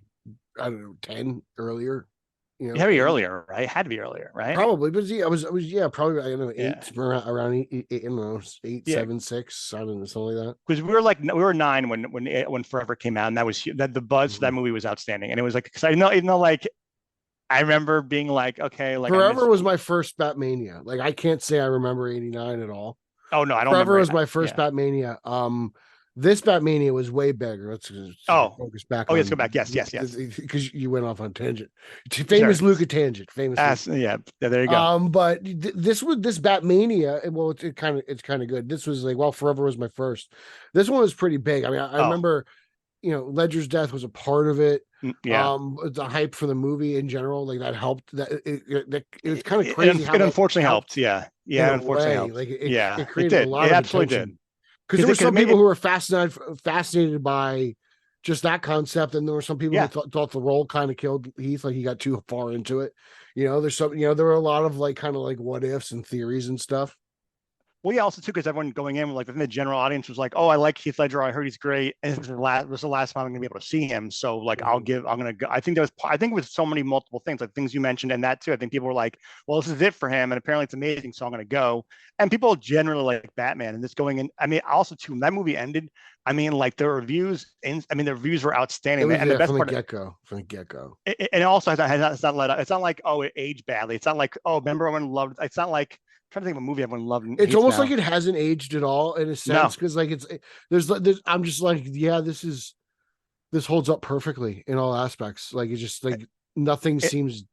I don't know, 10 earlier. It had to be earlier, right? It had to be earlier, right? Probably, but yeah, I was probably, I don't know, around eight, 8, 7, 6, I don't know, something like that. Because we were 9 when Forever came out, and that was that the buzz for that movie was outstanding, and it was like, because I know, like I remember being like, okay, like Forever was my first Batmania. Like I can't say I remember 89 at all. Oh no, I don't. Forever was my first Batmania. This Batmania was way bigger. Let's focus back. Let's go back. Yes. Because you went off on tangent. Famous Luca tangent. Famous. Yeah. There you go. But this Batmania. Well, it's kind of good. This was like, well, Forever was my first. This one was pretty big. I mean, I remember, Ledger's death was a part of it. Yeah. The hype for the movie in general, like that helped. That it was kind of crazy. It unfortunately helped. Yeah. Unfortunately helped. Like it created a lot of absolutely attention. Because there were some people who were fascinated by just that concept, and there were some people who thought the role kind of killed Heath, like he got too far into it. There's some, there were a lot of like kind of like what ifs and theories and stuff. Well, yeah, also too, because everyone going in, like the general audience was like, "Oh, I like Heath Ledger. I heard he's great." And it was the last time I'm going to be able to see him. So, like, I'm going to go. I think it was so many multiple things, like things you mentioned, and that too. I think people were like, "Well, this is it for him," and apparently it's amazing, so I'm going to go. And people generally like Batman, and this going in. I mean, also too, when that movie ended, I mean, like the reviews, the reviews were outstanding. It was, and the best from part, from the get go. And it also has not let up. It's not like, oh, it aged badly. It's not like, oh, remember everyone loved. It's not like. I'm trying to think of a movie everyone loved. It's almost like it hasn't aged at all in a sense, because like there's I'm just like, yeah, this holds up perfectly in all aspects. Like it's just like nothing seems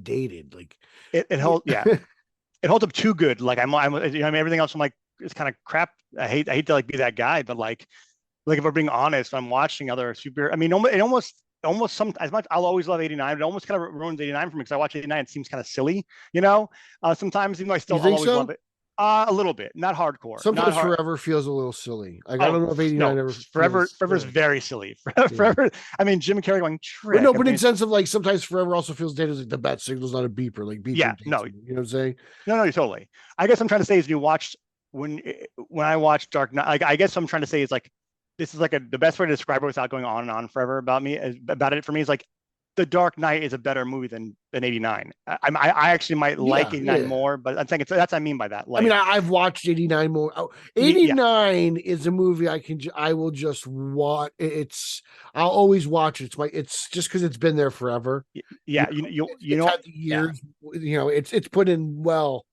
dated. Like it holds, it holds up too good. Like I'm everything else I'm like, it's kind of crap. I hate to like be that guy, but like if we're being honest, I'm watching other super. I mean, it almost some as much I'll always love 89. It almost kind of ruins 89 for me because I watch 89. It seems kind of silly, sometimes, even though I'll always love it. A little bit, not hardcore. Sometimes Forever feels a little silly. Like I don't know if 89 ever. Forever's very silly. Forever. I mean, Jim Carrey going trick. But in the sense of like sometimes Forever also feels dated, like the bat signal's not a beeper. Like beeper. Yeah, no, you know what I'm saying? No, totally. I guess I'm trying to say is when I watched Dark Knight. Like I guess I'm trying to say is like. This is like the best way to describe it without going on and on forever about it for me is like The Dark Knight is a better movie than 89. I actually might like 89 more, but I think that's what I mean by that. Like, I mean, I've watched 89 more. 89 is a movie I will just watch. I'll always watch it. It's just because it's been there forever. Yeah, it's had the years. It's put in well.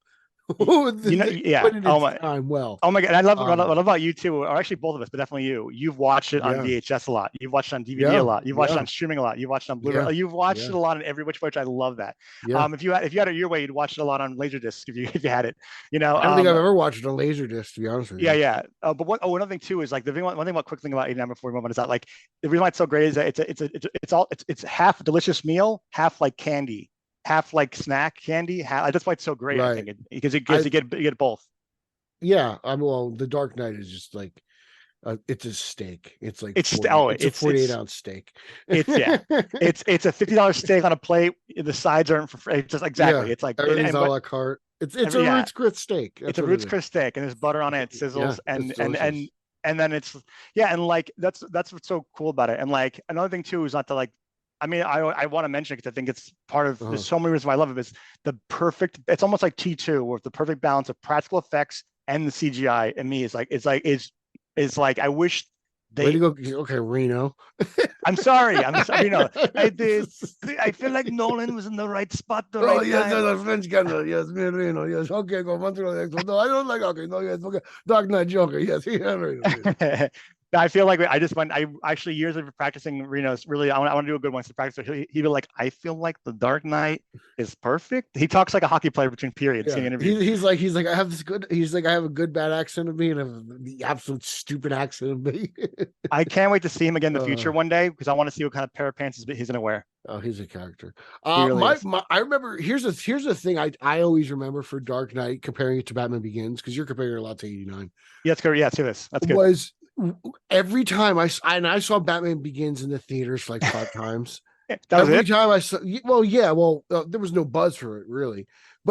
Oh my time well. Oh my god, I love about you too, or actually both of us, but definitely you. You've watched it on VHS a lot. You've watched it on DVD a lot. You've watched it on streaming a lot. You've watched it on Blu-ray. You've watched it a lot in every which I love that. If you had it your way, you'd watch it a lot on Laserdisc if you had it. I don't think I've ever watched it on Laserdisc, to be honest with you. But another thing too is like one thing about quick thing about 89 before we move on is that like the reason why it's so great is that it's half a delicious meal, half like candy. Half like snack candy. That's why it's so great. Right. I think because you get both. Yeah, the Dark Knight is just like it's a steak. It's like it's a 48-ounce steak. It's a $50 steak on a plate. The sides aren't for free. Just exactly. It's like everything's a la carte. It's a Ruth's Chris steak. It's a Ruth's Chris steak, and there's butter on it. It sizzles, and then it's and like that's what's so cool about it. And like another thing too is not to like. I mean, I want to mention it because I think it's part of. There's so many reasons why I love it. It's the perfect. It's almost like T2, where the perfect balance of practical effects and the CGI. And me is like I wish they. Way to go. Okay, Reno. I'm sorry, Reno. I feel like Nolan was in the right spot. Yes, the French guy. Yes, me and Reno. Yes, okay, go on to the next one. No, I don't like. Okay, no, yes, okay. Dark Knight Joker. Yes, Reno. I feel like I just went. I actually years of practicing Reno's. Really, I want to do a good one to practice. He'd be like, I feel like The Dark Knight is perfect. He talks like a hockey player between periods. Yeah. He's like I have this good. He's like I have a good bad accent of me and the absolute stupid accent of me. I can't wait to see him again in the future one day because I want to see what kind of pair of pants he's gonna wear. Oh, he's a character. Really I remember. Here's the thing I always remember for Dark Knight, comparing it to Batman Begins, because you're comparing it a lot to 89. Yeah, that's good. Yeah, to this. That's good. Was every time I saw Batman Begins in the theaters like 5 times. Every time I saw, there was no buzz for it really,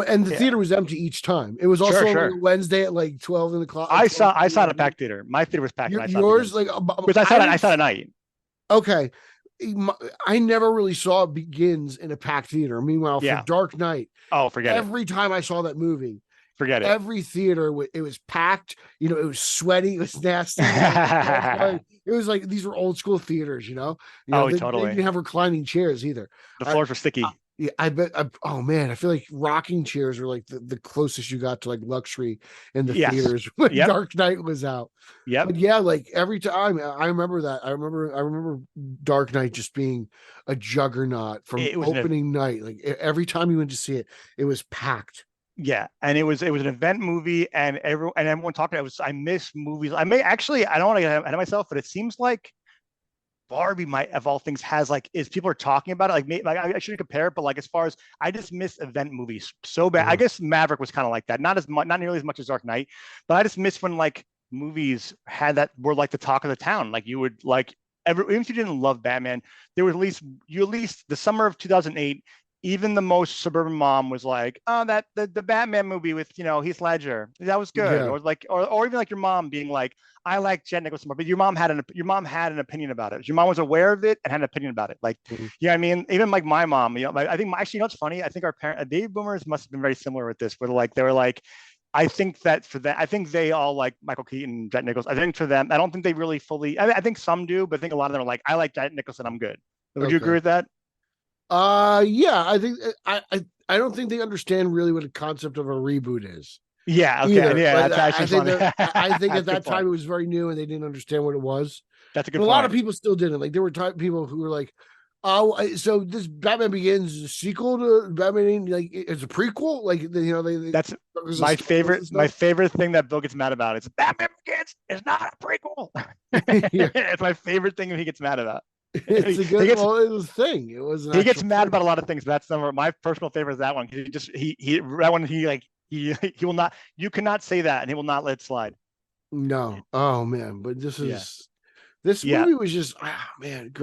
and the theater was empty each time. It was also on a Wednesday at like 12 o'clock. I saw it at a packed theater. My theater was packed. Yours like, because I saw it at night. Okay. I never really saw it Begins in a packed theater. Meanwhile, for Dark Knight, forget every time I saw that movie, forget it. Every theater, it was packed. You know, it was sweaty. It was nasty. It was like these were old school theaters. Totally. They didn't have reclining chairs either. The floors were sticky. Yeah, I bet. Oh man, I feel like rocking chairs were like the closest you got to like luxury in the theaters when Dark Knight was out. Yeah, but yeah, like every time I remember that. I remember Dark Knight just being a juggernaut from opening night. Like every time you went to see it, it was packed. Yeah, and it was an event movie, and everyone talked about it. I miss movies. I don't want to get ahead of myself, but it seems like Barbie might, of all things, has people are talking about it. Like I shouldn't compare it, but like as far as I just miss event movies so bad. I guess Maverick was kind of like that, not nearly as much as Dark Knight, but I just miss when like movies were like the talk of the town. Like you would like even if you didn't love Batman, there was at least the summer of 2008. Even the most suburban mom was like, "Oh, that the Batman movie with Heath Ledger, that was good," or even like your mom being like, "I like Jack Nicholson more," but your mom had an opinion about it. Your mom was aware of it and had an opinion about it. Like, I mean, even like my mom, I think actually, what's funny? I think our baby boomers must have been very similar with this, where like they were like, I think that for that, I think they all like Michael Keaton, Jack Nicholson. I think for them, I don't think they really fully. I think some do, but I think a lot of them are like, "I like Jack Nicholson, I'm good." Would you agree with that? Yeah, I think I don't think they understand really what the concept of a reboot is. Yeah, okay, either. Yeah, that's actually funny. I think at that time it was very new and they didn't understand what it was. That's a good point. A lot of people still didn't. Like there were people who were like, "Oh, so this Batman Begins is a sequel to Batman? Like it's a prequel? Like that's my favorite. My favorite thing that Bill gets mad about is Batman Begins is not a prequel. It's my favorite thing that he gets mad about. It's a good. It was a thing. It was. He gets mad about a lot of things, but that's my personal favorite is that one. He will not. You cannot say that, and he will not let it slide. No. Oh man, but this movie was just man.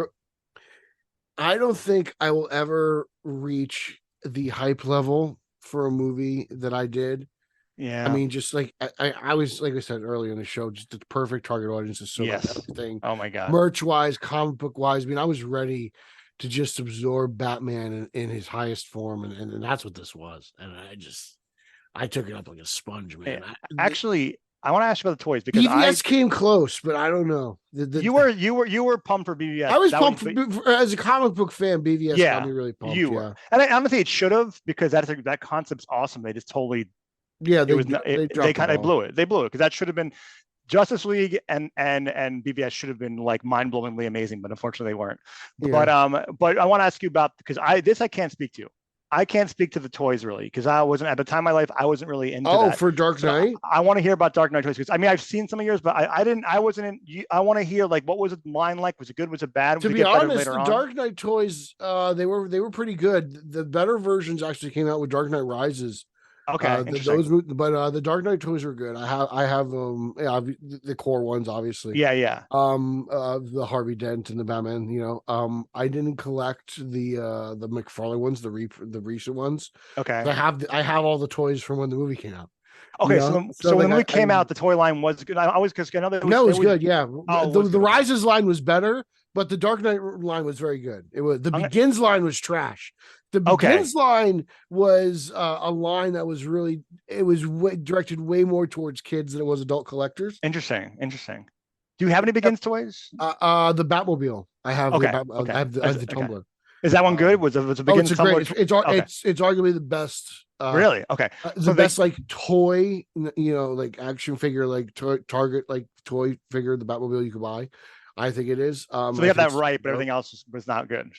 I don't think I will ever reach the hype level for a movie that I did. Yeah, I mean, just like I was, like I said earlier in the show, just the perfect target audience is so much everything. Oh my god, merch wise, comic book wise. I mean, I was ready to just absorb Batman in his highest form, and that's what this was. And I took it up like a sponge, man. Actually, I want to ask you about the toys because BVS came close, but I don't know. You were pumped for BVS. I was pumped as a comic book fan. BVS got me really pumped. You were, and I honestly, it should have because that concept's awesome. They just totally. Yeah, they blew it. They blew it because that should have been Justice League and BVS should have been like mind-blowingly amazing, but unfortunately they weren't. Yeah. But I want to ask you about because I can't speak to. I can't speak to the toys really because I wasn't at the time of my life. I wasn't really into that. For Dark Knight. So I want to hear about Dark Knight toys because I mean I've seen some of yours, but I didn't. I wasn't in. I want to hear like what was the line like? Was it good? Was it bad? To be honest, the Dark Knight toys they were pretty good. The better versions actually came out with Dark Knight Rises. Okay, the Dark Knight toys were good. I have the core ones obviously. Yeah. The Harvey Dent and the Batman. I didn't collect the McFarlane ones, the recent ones. Okay, I have all the toys from when the movie came out. Okay, so when the movie came out, the toy line was good. I always because another. No, it was good. Yeah, the Rises line was better, but the Dark Knight line was very good. It was the Begins line was trash. The Begins line was a line that was really directed way more towards kids than it was adult collectors. Interesting. Do you have any Begins toys? The Batmobile. I have. I have the Tumbler. Is that one good? Was it begin it's a Tumblr? great. It's arguably the best. Really? Okay. The best like toy, like action figure, like Target, like toy figure, the Batmobile you could buy. I think it is. So they got that right, but everything else was not good.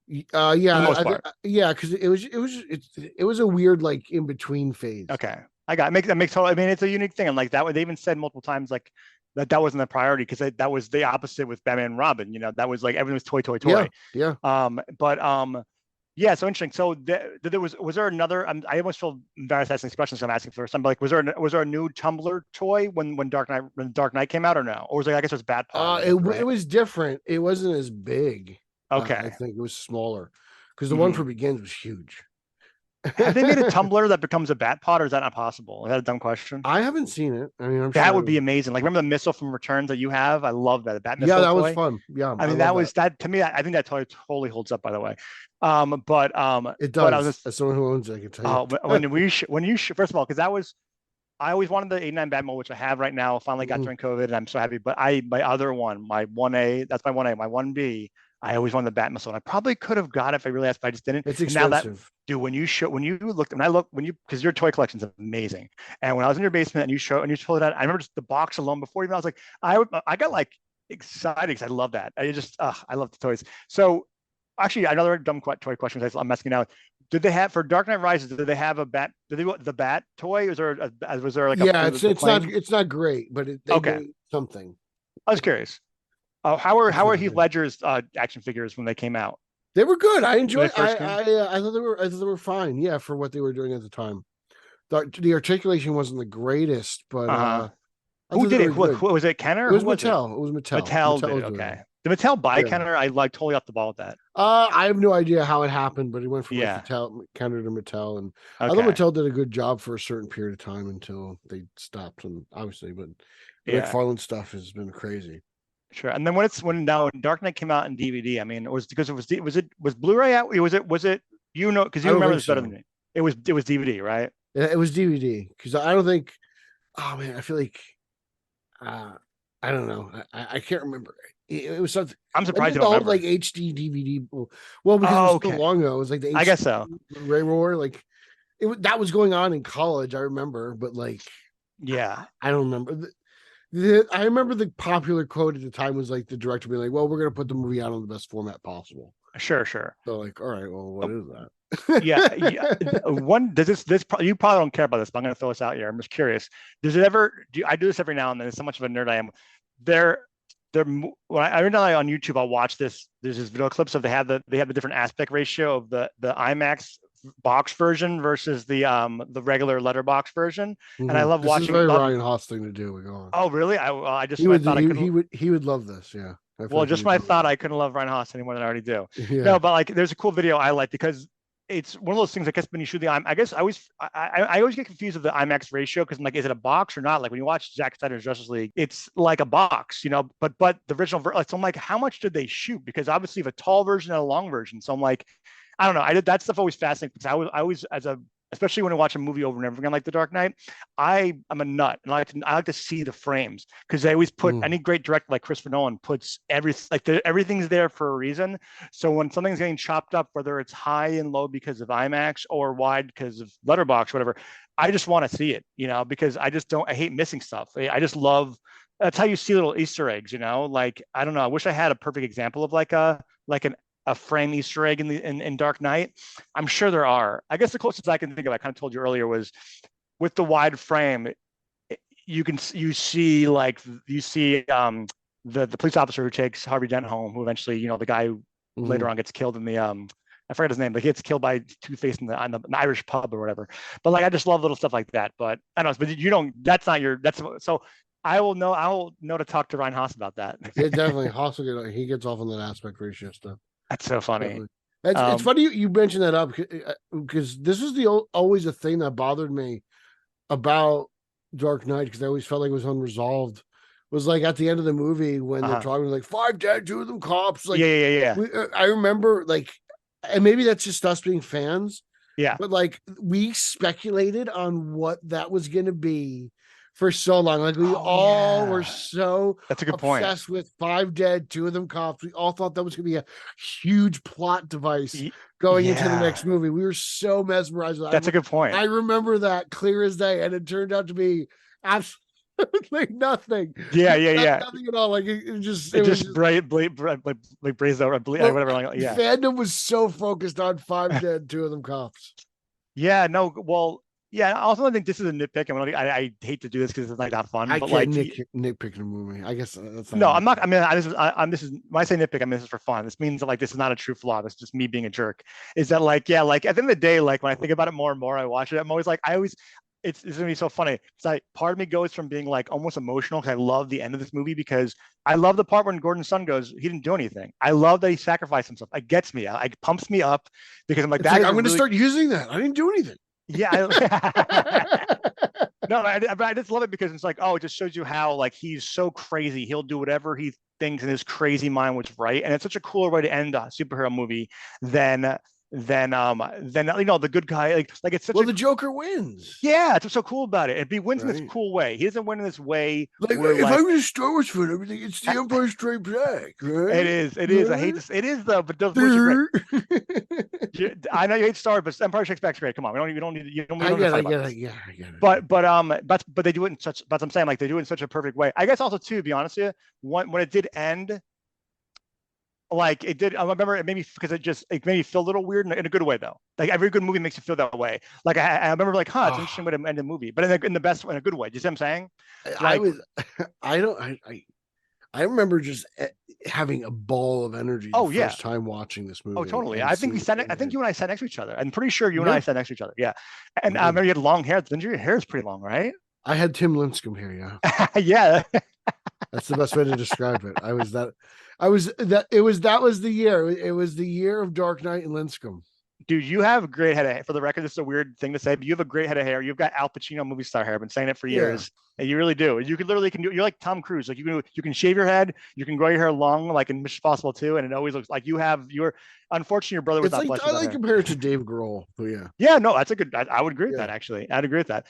Yeah, For the most part. because it was a weird like in between phase. Okay, I got it. That makes total. I mean, it's a unique thing, and like that, they even said multiple times like that wasn't the priority because that was the opposite with Batman and Robin. That was like everything was toy. Yeah. Yeah. So interesting. So was there another? I almost feel embarrassed asking these questions. So I'm asking first. I'm like, was there a new Tumblr toy when Dark Knight came out or no? Or was it, I guess it was Batpod. It was different. It wasn't as big. Okay. I think it was smaller because the one for Begins was huge. Have they made a Tumblr that becomes a Batpod, or is that not possible? Is that a dumb question? I haven't seen it. I mean, that would be amazing. Like, remember the missile from Returns that you have? I love that. That missile. Yeah, that toy. was fun. Yeah, I mean, that was that to me. I think that toy totally holds up. By the way, it does. As someone who owns it, I can tell you. When you first of all, because I always wanted the 89 Batmobile, which I have right now. Finally got during COVID, and I'm so happy. But my other one, my 1A, that's my 1A. My 1B, I always wanted the Batmobile, and I probably could have got it if I really asked, but I just didn't. It's expensive. Dude, when you because your toy collection is amazing, and when I was in your basement and you told it out, I remember just the box alone before even I was like, I got like excited because I love that. I love the toys. So actually, another dumb toy question I'm asking now. Did they have for Dark Knight Rises? Did they have a bat? Did they the bat toy? Was there like it's not great, but they did something. I was curious. How are Heath Ledger's action figures when they came out? They were good. I enjoyed. I thought they were fine. Yeah, for what they were doing at the time. The articulation wasn't the greatest, but who did it? Was it Kenner? It was Mattel. It was Mattel. Mattel did. Okay. Did Mattel buy Kenner? I like totally off the ball with that. I have no idea how it happened, but it went from Kenner to Mattel, and I thought Mattel did a good job for a certain period of time until they stopped. And obviously, but McFarlane stuff has been crazy. Sure. And then when Dark Knight came out in DVD, I mean, was Blu-ray out? Was it because you remember this better than me. It was DVD, right? Yeah, it was DVD because I don't think. Oh man, I feel like I don't know. I can't remember. It was something. I'm surprised you don't remember. Like HD DVD. Well, because it was so long ago. It was like the HD, I guess so. Ray Roar, like that was going on in college. I remember, but like, yeah, I don't remember. I remember the popular quote at the time was like the director being like, "Well, we're going to put the movie out on the best format possible." Sure. So like, all right, well, what is that? yeah. One does this you probably don't care about this, but I'm going to throw this out here. I'm just curious. Does it ever? I do this every now and then. It's so much of a nerd I am. When every night on YouTube, I'll watch this. There's this video clips of they have the different aspect ratio of the IMAX box version versus the regular letterbox version, and I love watching. This is a very Ryan Haas thing to do. We're going. Oh, really? He would love this. Yeah. Well, just when I thought I couldn't love Ryan Haas any more than I already do. Yeah. No, but like, there's a cool video I like because it's one of those things. I guess when you shoot I guess I always get confused with the IMAX ratio because I'm like, is it a box or not? Like when you watch Zack Snyder's Justice League, it's like a box, but the original. So I'm like, how much did they shoot? Because obviously, you have a tall version and a long version. So I'm like, I don't know. That stuff always fascinates because I always especially when I watch a movie over and over again like The Dark Knight, I'm a nut and I like to see the frames because they always put any great director like Christopher Nolan puts everything's there for a reason. So when something's getting chopped up, whether it's high and low because of IMAX or wide because of letterbox, whatever, I just want to see it, because I hate missing stuff. I just love. That's how you see little Easter eggs, like, I don't know. I wish I had a perfect example of like a frame Easter egg in Dark Knight. I'm sure there are. I guess the closest I can think of, I kind of told you earlier, was with the wide frame. You see the police officer who takes Harvey Dent home, who eventually, the guy who later on gets killed in the I forget his name, but he gets killed by Two-Face in the Irish pub or whatever. But like, I just love little stuff like that. But I don't know. But you don't. That's not your. That's so. I will know to talk to Ryan Haas about that. Yeah, definitely. Haas he gets off on that aspect ratio stuff. That's so funny. It's funny you mentioned that up because this is always a thing that bothered me about Dark Knight because I always felt like it was unresolved. Was like at the end of the movie when they're talking like 5 dead, 2 of them cops. Like, yeah. I remember like, and maybe that's just us being fans. Yeah. But like we speculated on what that was going to be for so long. Like we Oh, all were yeah. so That's a good point. obsessed with 5 dead, 2 of them cops. We all thought that was going to be a huge plot device going into the next movie. We were so mesmerized with that. That's a good point. I remember that clear as day, and it turned out to be absolutely nothing. Yeah. Nothing at all. Like it just braised out, whatever. Like, yeah. Fandom was so focused on 5 dead, 2 of them cops. Yeah. No. Well. Yeah. I also think this is a nitpick. I hate to do this because it's like not fun. I but can't like nitpick a movie. I guess that's not no, I'm not. I mean, this is when I say nitpick, I mean this is for fun. This means that like this is not a true flaw. This is just me being a jerk. Is that like like at the end of the day, like when I think about it more and more, I watch it. I'm always like, it's gonna be so funny. It's like part of me goes from being like almost emotional because I love the end of this movie because I love the part when Gordon's son goes, he didn't do anything. I love that he sacrificed himself. It gets me. It pumps me up because I'm like, I'm going to start using that. I didn't do anything. Yeah. No, but I just love it because it's like, oh, it just shows you how like he's so crazy. He'll do whatever he thinks in his crazy mind was right, and it's such a cooler way to end a superhero movie than the good guy like it's such the Joker wins. Yeah, it's what's so cool about it. He wins in this cool way. He doesn't win in this way like where, if I was a Star Wars fan, everything it's the Empire Strikes Back, right? It is. I hate this. It is though, but those words are great. I know you hate Star Wars, but Empire Strikes Back's great. Come on, we don't need you don't I get it. But they do it in such. But I'm saying like they do it in such a perfect way. I guess also too, to be honest with you, when it did end. Like it did, I remember it made me because it made me feel a little weird in a good way though. Like every good movie makes you feel that way. Like I remember like, it's an interesting way to end a movie, but in the best, in a good way. Do you see what I'm saying? I remember just having a ball of energy. First time watching this movie. Oh, totally. I think you and I sat next to each other. I'm pretty sure you and I sat next to each other. Yeah, and I remember you had long hair. Then your hair is pretty long, right? I had Tim Lincecum hair. Yeah. Yeah. That's the best way to describe it. That was the year. It was the year of Dark Knight and Lincecum. Dude, you have a great head of hair. For the record, this is a weird thing to say, but you have a great head of hair. You've got Al Pacino movie star hair. I've been saying it for years. And you really do. You can literally you're like Tom Cruise. Like you can shave your head, you can grow your hair long, like in Mission Impossible 2, and it always looks like unfortunately your brother was not blessed with that hair. compare it to Dave Grohl, but yeah. Yeah, no, that's a good I would agree with that actually. I'd agree with that.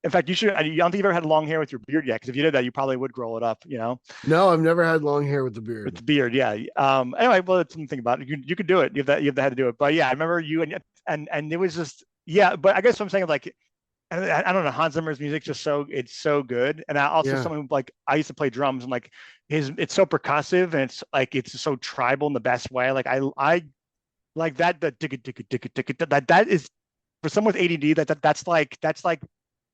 In fact, you should. I don't think you've ever had long hair with your beard yet, because if you did that, you probably would grow it up. You know. No, I've never had long hair with the beard. With the beard, yeah. Anyway, well, it's something about it. You could do it. You have the head to do it. But yeah, I remember you and it was just But I guess what I'm saying like, I don't know. Hans Zimmer's music it's so good. And I also someone like I used to play drums and like it's so percussive and it's so tribal in the best way. Like I like that that is for someone with ADD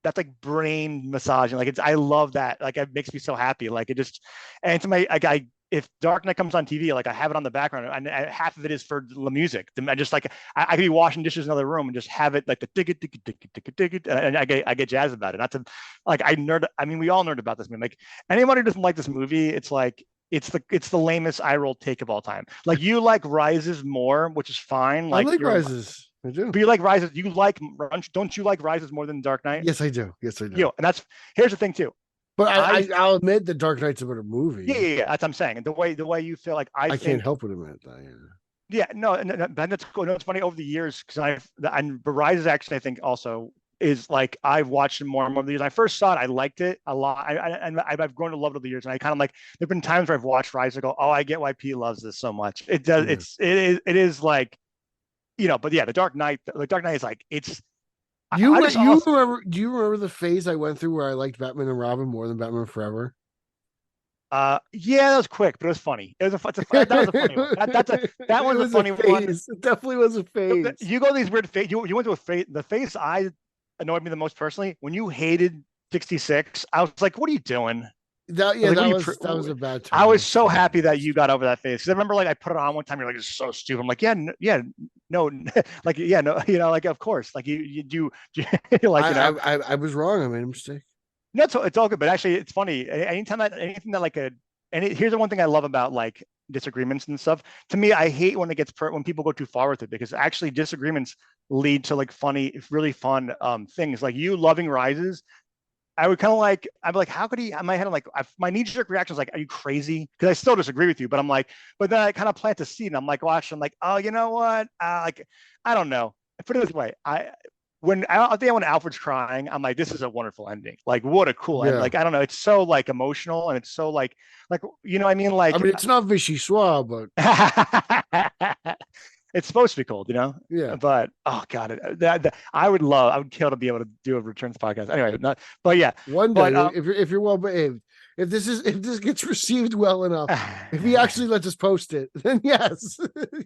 that's like brain massaging. Like I love that. Like it makes me so happy. Like it just, and to my, like if Dark Knight comes on TV, like I have it on the background and half of it is for the music. I just like, I could be washing dishes in another room and just have it like the dig it. And I get jazzed about it. Not to like, we all nerd about this movie. Like anybody who doesn't like this movie, it's like, it's the lamest eye roll take of all time. Like you like Rises more, which is fine. Like I like Rises. I do. But you like Rises. Don't you like Rises more than Dark Knight? Yes, I do. And here's the thing too. But I'll admit that Dark Knight's a better movie. Yeah. That's what I'm saying. And the way you feel like I can't help but admit that. Yeah. No, that's cool. No, it's funny over the years because Rises actually I think also is like I've watched it more and more over the years. When I first saw it, I liked it a lot. I've grown to love it over the years. And I kind of like there've been times where I've watched Rise and go, oh, I get why Pete loves this so much. It does. It is like. But yeah, the Dark Knight is like it's. Do you remember the phase I went through where I liked Batman and Robin more than Batman Forever? Yeah, that was quick, but it was funny. That was a funny one. That was a funny one. It definitely was a phase. You go these weird phase. You went to a phase. The phase I annoyed me the most personally when you hated 66. I was like, what are you doing? That was a bad time. I was so happy that you got over that phase because I remember like I put it on one time. You're like, it's so stupid. I'm like, no, like like of course, like you do, like I was wrong. I made a mistake. No, it's all good. But actually, it's funny. Anything that here's the one thing I love about like disagreements and stuff. To me, I hate when when people go too far with it because actually disagreements lead to like funny, really fun things. Like you loving Rises. I would kind of like, I'd be like, how could he? In my head, I'm like, my knee-jerk reaction is like, are you crazy? Because I still disagree with you, but I'm like, but then I kind of plant the seed, and I'm like, I'm like, oh, you know what? Like, I don't know. Put it this way, when Alfred's crying, I'm like, this is a wonderful ending. Like, what a cool end. Yeah. Like, I don't know, it's so like emotional and it's so like you know what I mean? Like, I mean, it's not Vichy Soir, but it's supposed to be cold, you know? yeah. But oh god, I would kill to be able to do a returns podcast. Anyway, but yeah. One day, But, if you're well behaved, if this gets received well enough, if he actually lets us post it, then yes.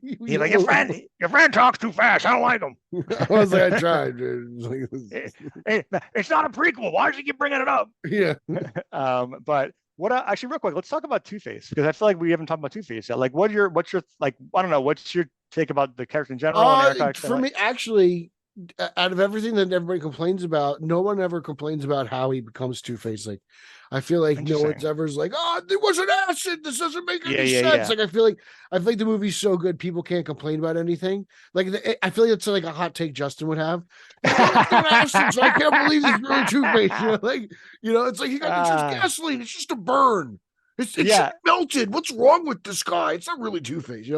He's like, your friend talks too fast. I don't like him. I was like, I tried, dude. It's not a prequel. Why does he keep bringing it up? Yeah. But what actually real quick, let's talk about Two-Face, because I feel like we haven't talked about Two-Face yet. Like, what's your like, I don't know, what's your take about the character in general? For me, actually, out of everything that everybody complains about, no one ever complains about how he becomes Two-Face. Like, I feel like no one's ever like, oh, there was an acid. This doesn't make any sense. Like, I feel like the movie's so good, people can't complain about anything. Like, I feel like it's like a hot take Justin would have. Acid, so I can't believe this really Two-Face. It's like he got it's just gasoline. It's just a burn. It's melted. What's wrong with this guy? It's not really Two-Face.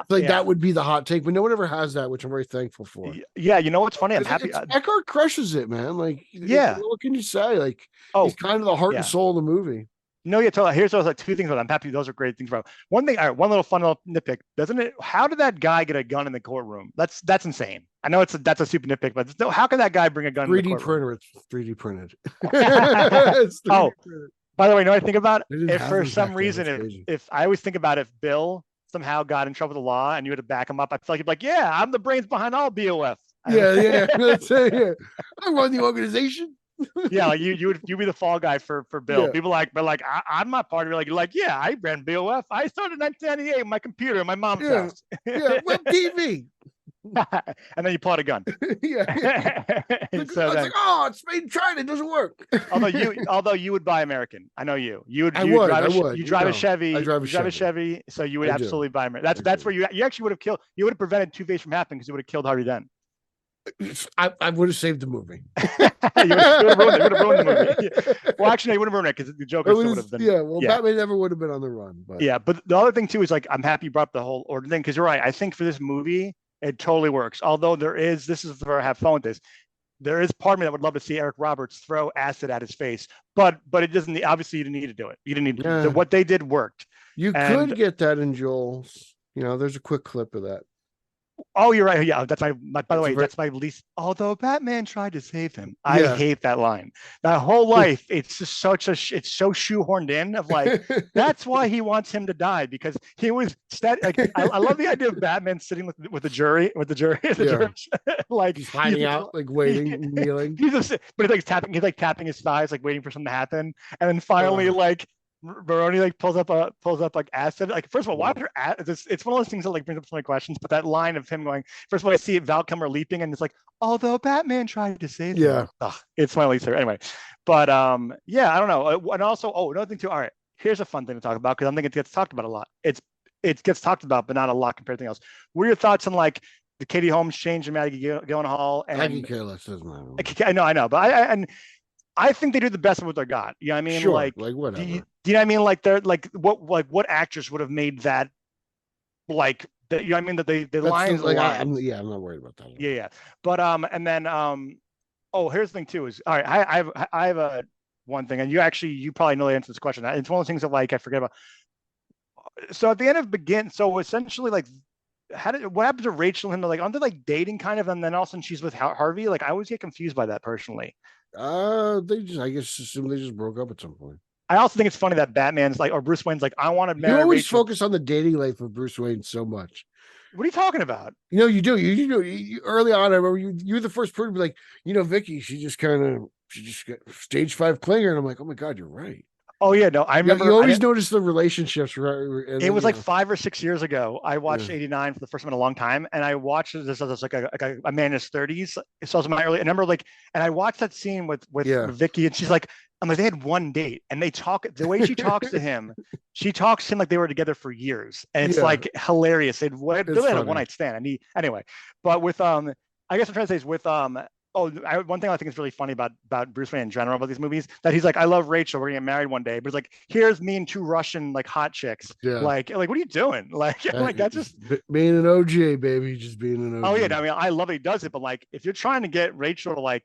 That would be the hot take, but no one ever has that, which I'm very thankful for. Yeah, you know what's funny? I'm happy. Eckhart crushes it, man. Like, what can you say? Like, he's kind of the heart and soul of the movie. No, yeah, totally. Here's like two things about it. I'm happy. Those are great things about it. One thing. All right, one little fun little nitpick, doesn't it? How did that guy get a gun in the courtroom? That's insane. I know that's a super nitpick, but how can that guy bring a gun? 3D in the printer. It's 3D printed. It's 3D printed. By the way, I think about if for some reason, if I always think about if Bill somehow got in trouble with the law and you had to back him up, I feel like you'd be like, yeah, I'm the brains behind all BOF. Yeah. I run the organization. Yeah, like you'd be the fall guy for Bill. Yeah. People I'm not part of it. You're like, yeah, I ran BOF. I started in 1998 with my computer in my mom's house. Web TV. And then you pull out a gun. So like, oh, it's made in China. It doesn't work. although you would buy American. I know you. You drive a Chevy. I drive a Chevy. So you would absolutely buy American. That's where you actually would have killed. You would have prevented Two-Face from happening because you would have killed Harvey Dent. I would have saved the movie. You would have ruined the movie. Well, actually, you wouldn't have ruined it because the Joker still would have been. Yeah, Batman never would have been on the run. But. Yeah, but the other thing too is like, I'm happy you brought up the whole order thing, because you're right. I think for this movie, it totally works. Although this is where I have fun with this. There is part of me that would love to see Eric Roberts throw acid at his face, but it doesn't. Obviously, you didn't need to do it. You didn't need to. What they did worked. You could get that in Joel's. There's a quick clip of that. Oh, you're right. Yeah, that's by the way, that's my least. Although Batman tried to save him, I hate that line. That whole life, it's just it's so shoehorned in of like, that's why he wants him to die, because he was I love the idea of Batman sitting with the jury at the church, like he's hiding out, like waiting, kneeling. But he's tapping his thighs, like waiting for something to happen, and then finally like. Baroni like pulls up like acid. Like, first of all, why is there it's one of those things that like brings up so many questions. But that line of him going, first of all, I see Val Kilmer leaping, and it's like, although Batman tried to save him. It's my least favorite. Anyway, but I don't know. And also, another thing too. All right, here's a fun thing to talk about, because I think it gets talked about a lot. It gets talked about, but not a lot compared to anything else. What are your thoughts on like the Katie Holmes change and Maggie Gyllenhaal? And Maggie Careless doesn't matter. I know, but I think they do the best of what they got. You know what I mean? Sure, like whatever. Do you know what I mean? Like they're what actress would have made that you know what I mean? That the lines like I'm not worried about that. Yeah. But and then here's the thing too is, all right, I have a one thing, and you probably know the answer to this question. It's one of those things that like I forget about. So at the end of Begin, so essentially like what happened to Rachel and him? Like, aren't they like dating kind of, and then all of a sudden she's with Harvey? Like, I always get confused by that personally. They just, I guess, assume they just broke up at some point. I also think it's funny that Batman's like, or Bruce Wayne's like, I want to marry. You always Rachel. focus on the dating life of Bruce Wayne so much. What are you talking about? You do. You early on, I remember you're the first person to be like, Vicky, she just got stage 5 clinger, and I'm like, oh my god, you're right. Oh yeah, no, I remember. You always notice the relationships. It was like 5 or 6 years ago. I watched '89 for the first time in a long time, and I watched this as like a man in his 30s. So it was my early. I remember and I watched that scene with Vicky, and she's like, I'm like, they had one date, and they talk the way she talks to him. She talks to him like they were together for years, and it's like hilarious. They really had a one night stand. Anyway, but with I guess I'm trying to say is with one thing I think is really funny about Bruce Wayne in general about these movies, that he's like, I love Rachel, we're gonna get married one day, but it's like, here's me and two Russian like hot chicks. Yeah. Like what are you doing? Like that's just being an OJ, baby, just being an OJ. Oh yeah, I mean, I love that he does it, but like, if you're trying to get Rachel to like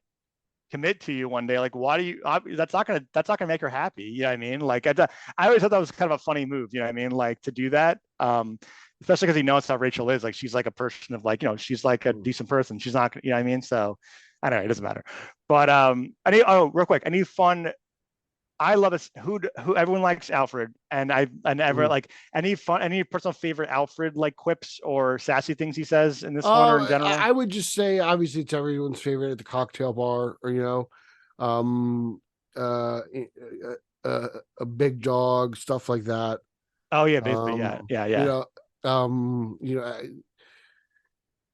commit to you one day, like, why do you? That's not gonna make her happy. You know what I mean? Like, I always thought that was kind of a funny move. You know what I mean? Like to do that, especially because he knows how Rachel is. Like, she's like a person of like, she's like a decent person. She's not, you know what I mean? So I don't know. It doesn't matter. But real quick, any fun? I love it. Who everyone likes Alfred, and ever like any personal favorite Alfred like quips or sassy things he says in this one or in general? I would just say obviously it's everyone's favorite at the cocktail bar, or a big dog, stuff like that. Oh yeah, basically, yeah.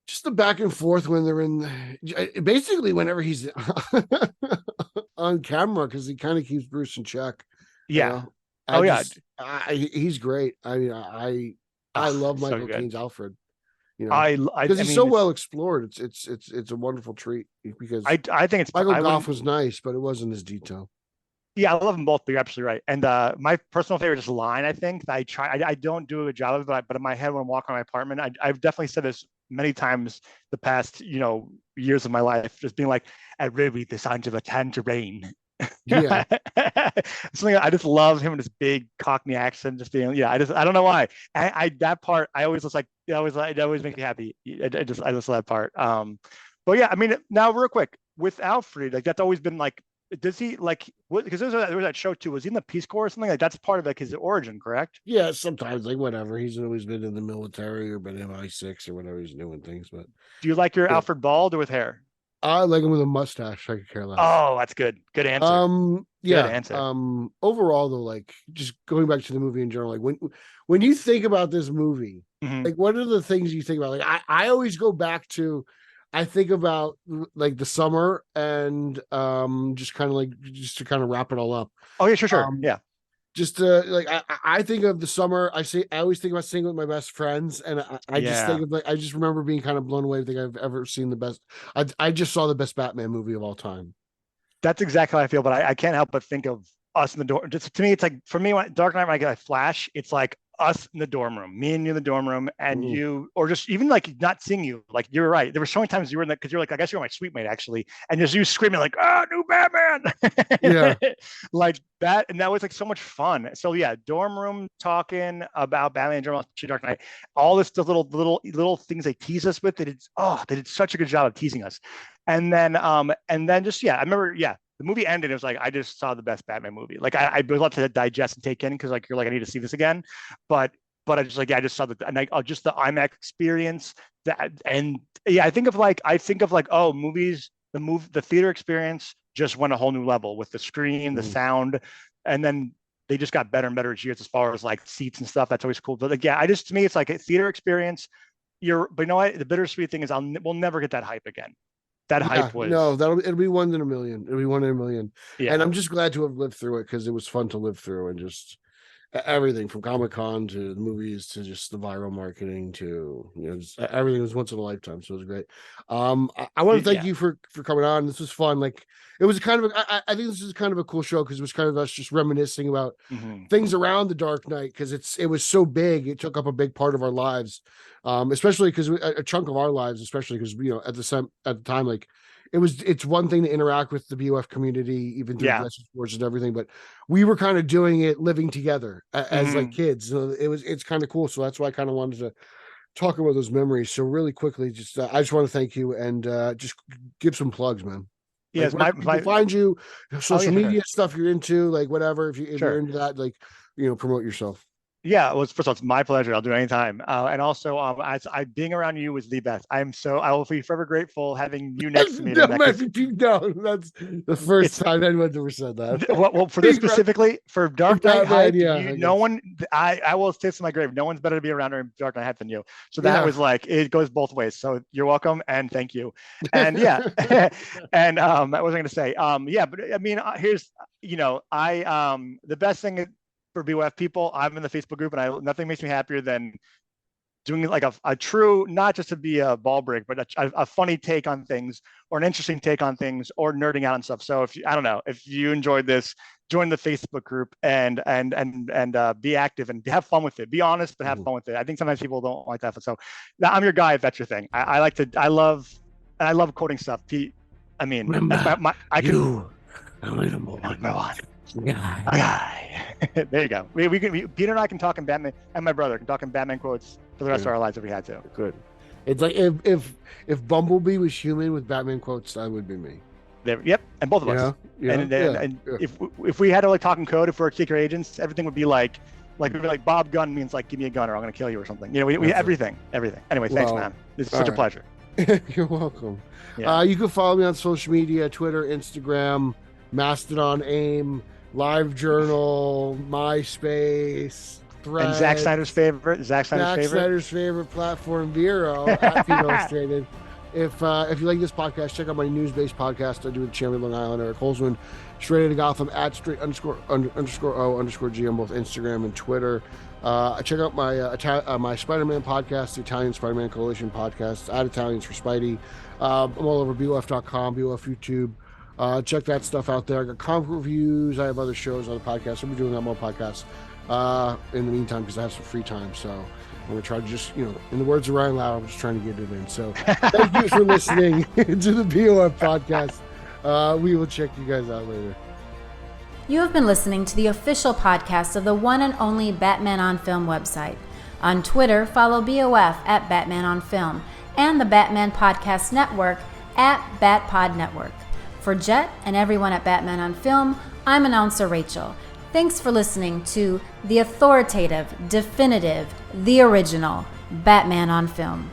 Just the back and forth when they're basically whenever he's on camera, because he kind of keeps Bruce in check. Yeah. He's great. I mean, I love Michael Caine's Alfred. Because he's so well explored. It's a wonderful treat, because I think it's Michael Goff was nice, but it wasn't as detailed. Yeah, I love them both, but you're absolutely right. And my personal favorite is line, I think, that I don't do a good job of it, but in my head when I'm walking around my apartment, I've definitely said this many times the past, years of my life, just being like, I really the signs of a tangerine. Yeah. Something I just love him in this big Cockney accent, just being, I don't know why. That part, I always was like, it always makes me happy. I just love that part. But yeah, I mean, now real quick, with Alfred, like that's always been like, does he like what? Because there was that show too. Was he in the Peace Corps or something? Like that's part of like his origin, correct? Yeah, sometimes like whatever. He's always been in the military or been MI6 or whatever. He's doing things. But do you like your Alfred bald or with hair? I like him with a mustache. I could care less. Oh, that's good. Good answer. Yeah. Good answer. Overall, though, like just going back to the movie in general, like when you think about this movie, like what are the things you think about? Like I always go back to. I think about like the summer and just to kind of wrap it all up. Oh yeah, sure. Yeah. Just like I think of the summer. I always think about seeing it with my best friends, and I just think of like I just remember being kind of blown away. I think I've ever seen the best. I just saw the best Batman movie of all time. That's exactly how I feel, but I can't help but think of us in the dorm. Just to me, it's like for me, Dark Knight, when I get a Flash, it's like us in the dorm room, me and you in the dorm room, and you, or just even like not seeing you. Like you're right. There were so many times you were in that because you're like, I guess you're my suite mate actually, and just you screaming like, "Oh, new Batman!" Yeah, like that, and that was like so much fun. So yeah, dorm room talking about Batman and Dark Knight, all this the little things they tease us with. They did such a good job of teasing us, and then just I remember the movie ended. It was like I just saw the best Batman movie. Like I would love to digest and take in because like you're like I need to see this again, but I just like I just saw just the IMAX experience that and I think of like movies the theater experience just went a whole new level with the screen, the sound, and then they just got better and better each year as far as like seats and stuff. That's always cool. But like to me it's like a theater experience. But you know what? The bittersweet thing is we'll never get that hype again. That hype was it'll be one in a million. It'll be one in a million. Yeah. And I'm just glad to have lived through it because it was fun to live through and just everything from Comic-Con to the movies to just the viral marketing to everything was once in a lifetime. So it was great. I want to thank you for coming on. This was fun. Like it was kind of I think this is kind of a cool show because it was kind of us just reminiscing about things around the Dark Knight because it was so big. It took up a big part of our lives. Especially because a chunk of our lives, especially because at the time, like it's one thing to interact with the BOF community, even through message boards and everything, but we were kind of doing it living together as like kids. So it's kind of cool. So that's why I kind of wanted to talk about those memories. So really quickly, just I just want to thank you and just give some plugs, man. Yes, like, find you social media stuff you're into, like whatever. If you're into that, like promote yourself. Yeah, well, first of all, it's my pleasure. I'll do it anytime. And also, being around you was the best. I will be forever grateful having you next to me. No, that's the first time anyone's ever said that. Well, for this specifically, for Dark Knight hype, no one, I will say to my grave, no one's better to be around in Dark Knight hype than you. So that was like, it goes both ways. So you're welcome and thank you. And and what was I going to say? But I mean, here's, the best thing for BOF people, I'm in the Facebook group, and nothing makes me happier than doing like a true, not just to be a ball break, but a funny take on things, or an interesting take on things, or nerding out on stuff. So I don't know, if you enjoyed this, join the Facebook group and be active and have fun with it. Be honest, but have fun with it. I think sometimes people don't like that. So I'm your guy if that's your thing. I love quoting stuff. Pete, I mean, Remember, number one. guy. There you go. Peter and I can talk in Batman, and my brother can talk in Batman quotes for the rest of our lives if we had to. Good. It's like if Bumblebee was human with Batman quotes, that would be me. Yep, and both of us. And if we had to like talk in code, if we're secret agents, everything would be like we'd be like, Bob Gun means like give me a gun or I'm gonna kill you or something. You know, we everything. Anyway, thanks, man. This is such a pleasure. You're welcome. Yeah. You can follow me on social media: Twitter, Instagram, Mastodon, AIM, LiveJournal, MySpace, Threads. And Zack Snyder's favorite platform, Vero at Pete Illustrated. If you like this podcast, check out my news-based podcast I do with Chairman Long Island, Eric Holzman, Straight Outta Gotham at straight_O_G on both Instagram and Twitter. Check out my Spider-Man podcast, the Italian Spider-Man Coalition podcast, at Italians for Spidey. I'm all over BOF.com, BOF YouTube. Check that stuff out there. I got comic reviews. I have other shows on the podcast. I'll be doing that more podcasts in the meantime because I have some free time. So I'm going to try to just, in the words of Ryan Lau, I'm just trying to get it in. So thank you for listening to the BOF podcast. We will check you guys out later. You have been listening to the official podcast of the one and only Batman on Film website. On Twitter, follow BOF at Batman on Film and the Batman Podcast Network at BatPod Network. For Jet and everyone at Batman on Film, I'm announcer Rachel. Thanks for listening to the authoritative, definitive, the original Batman on Film.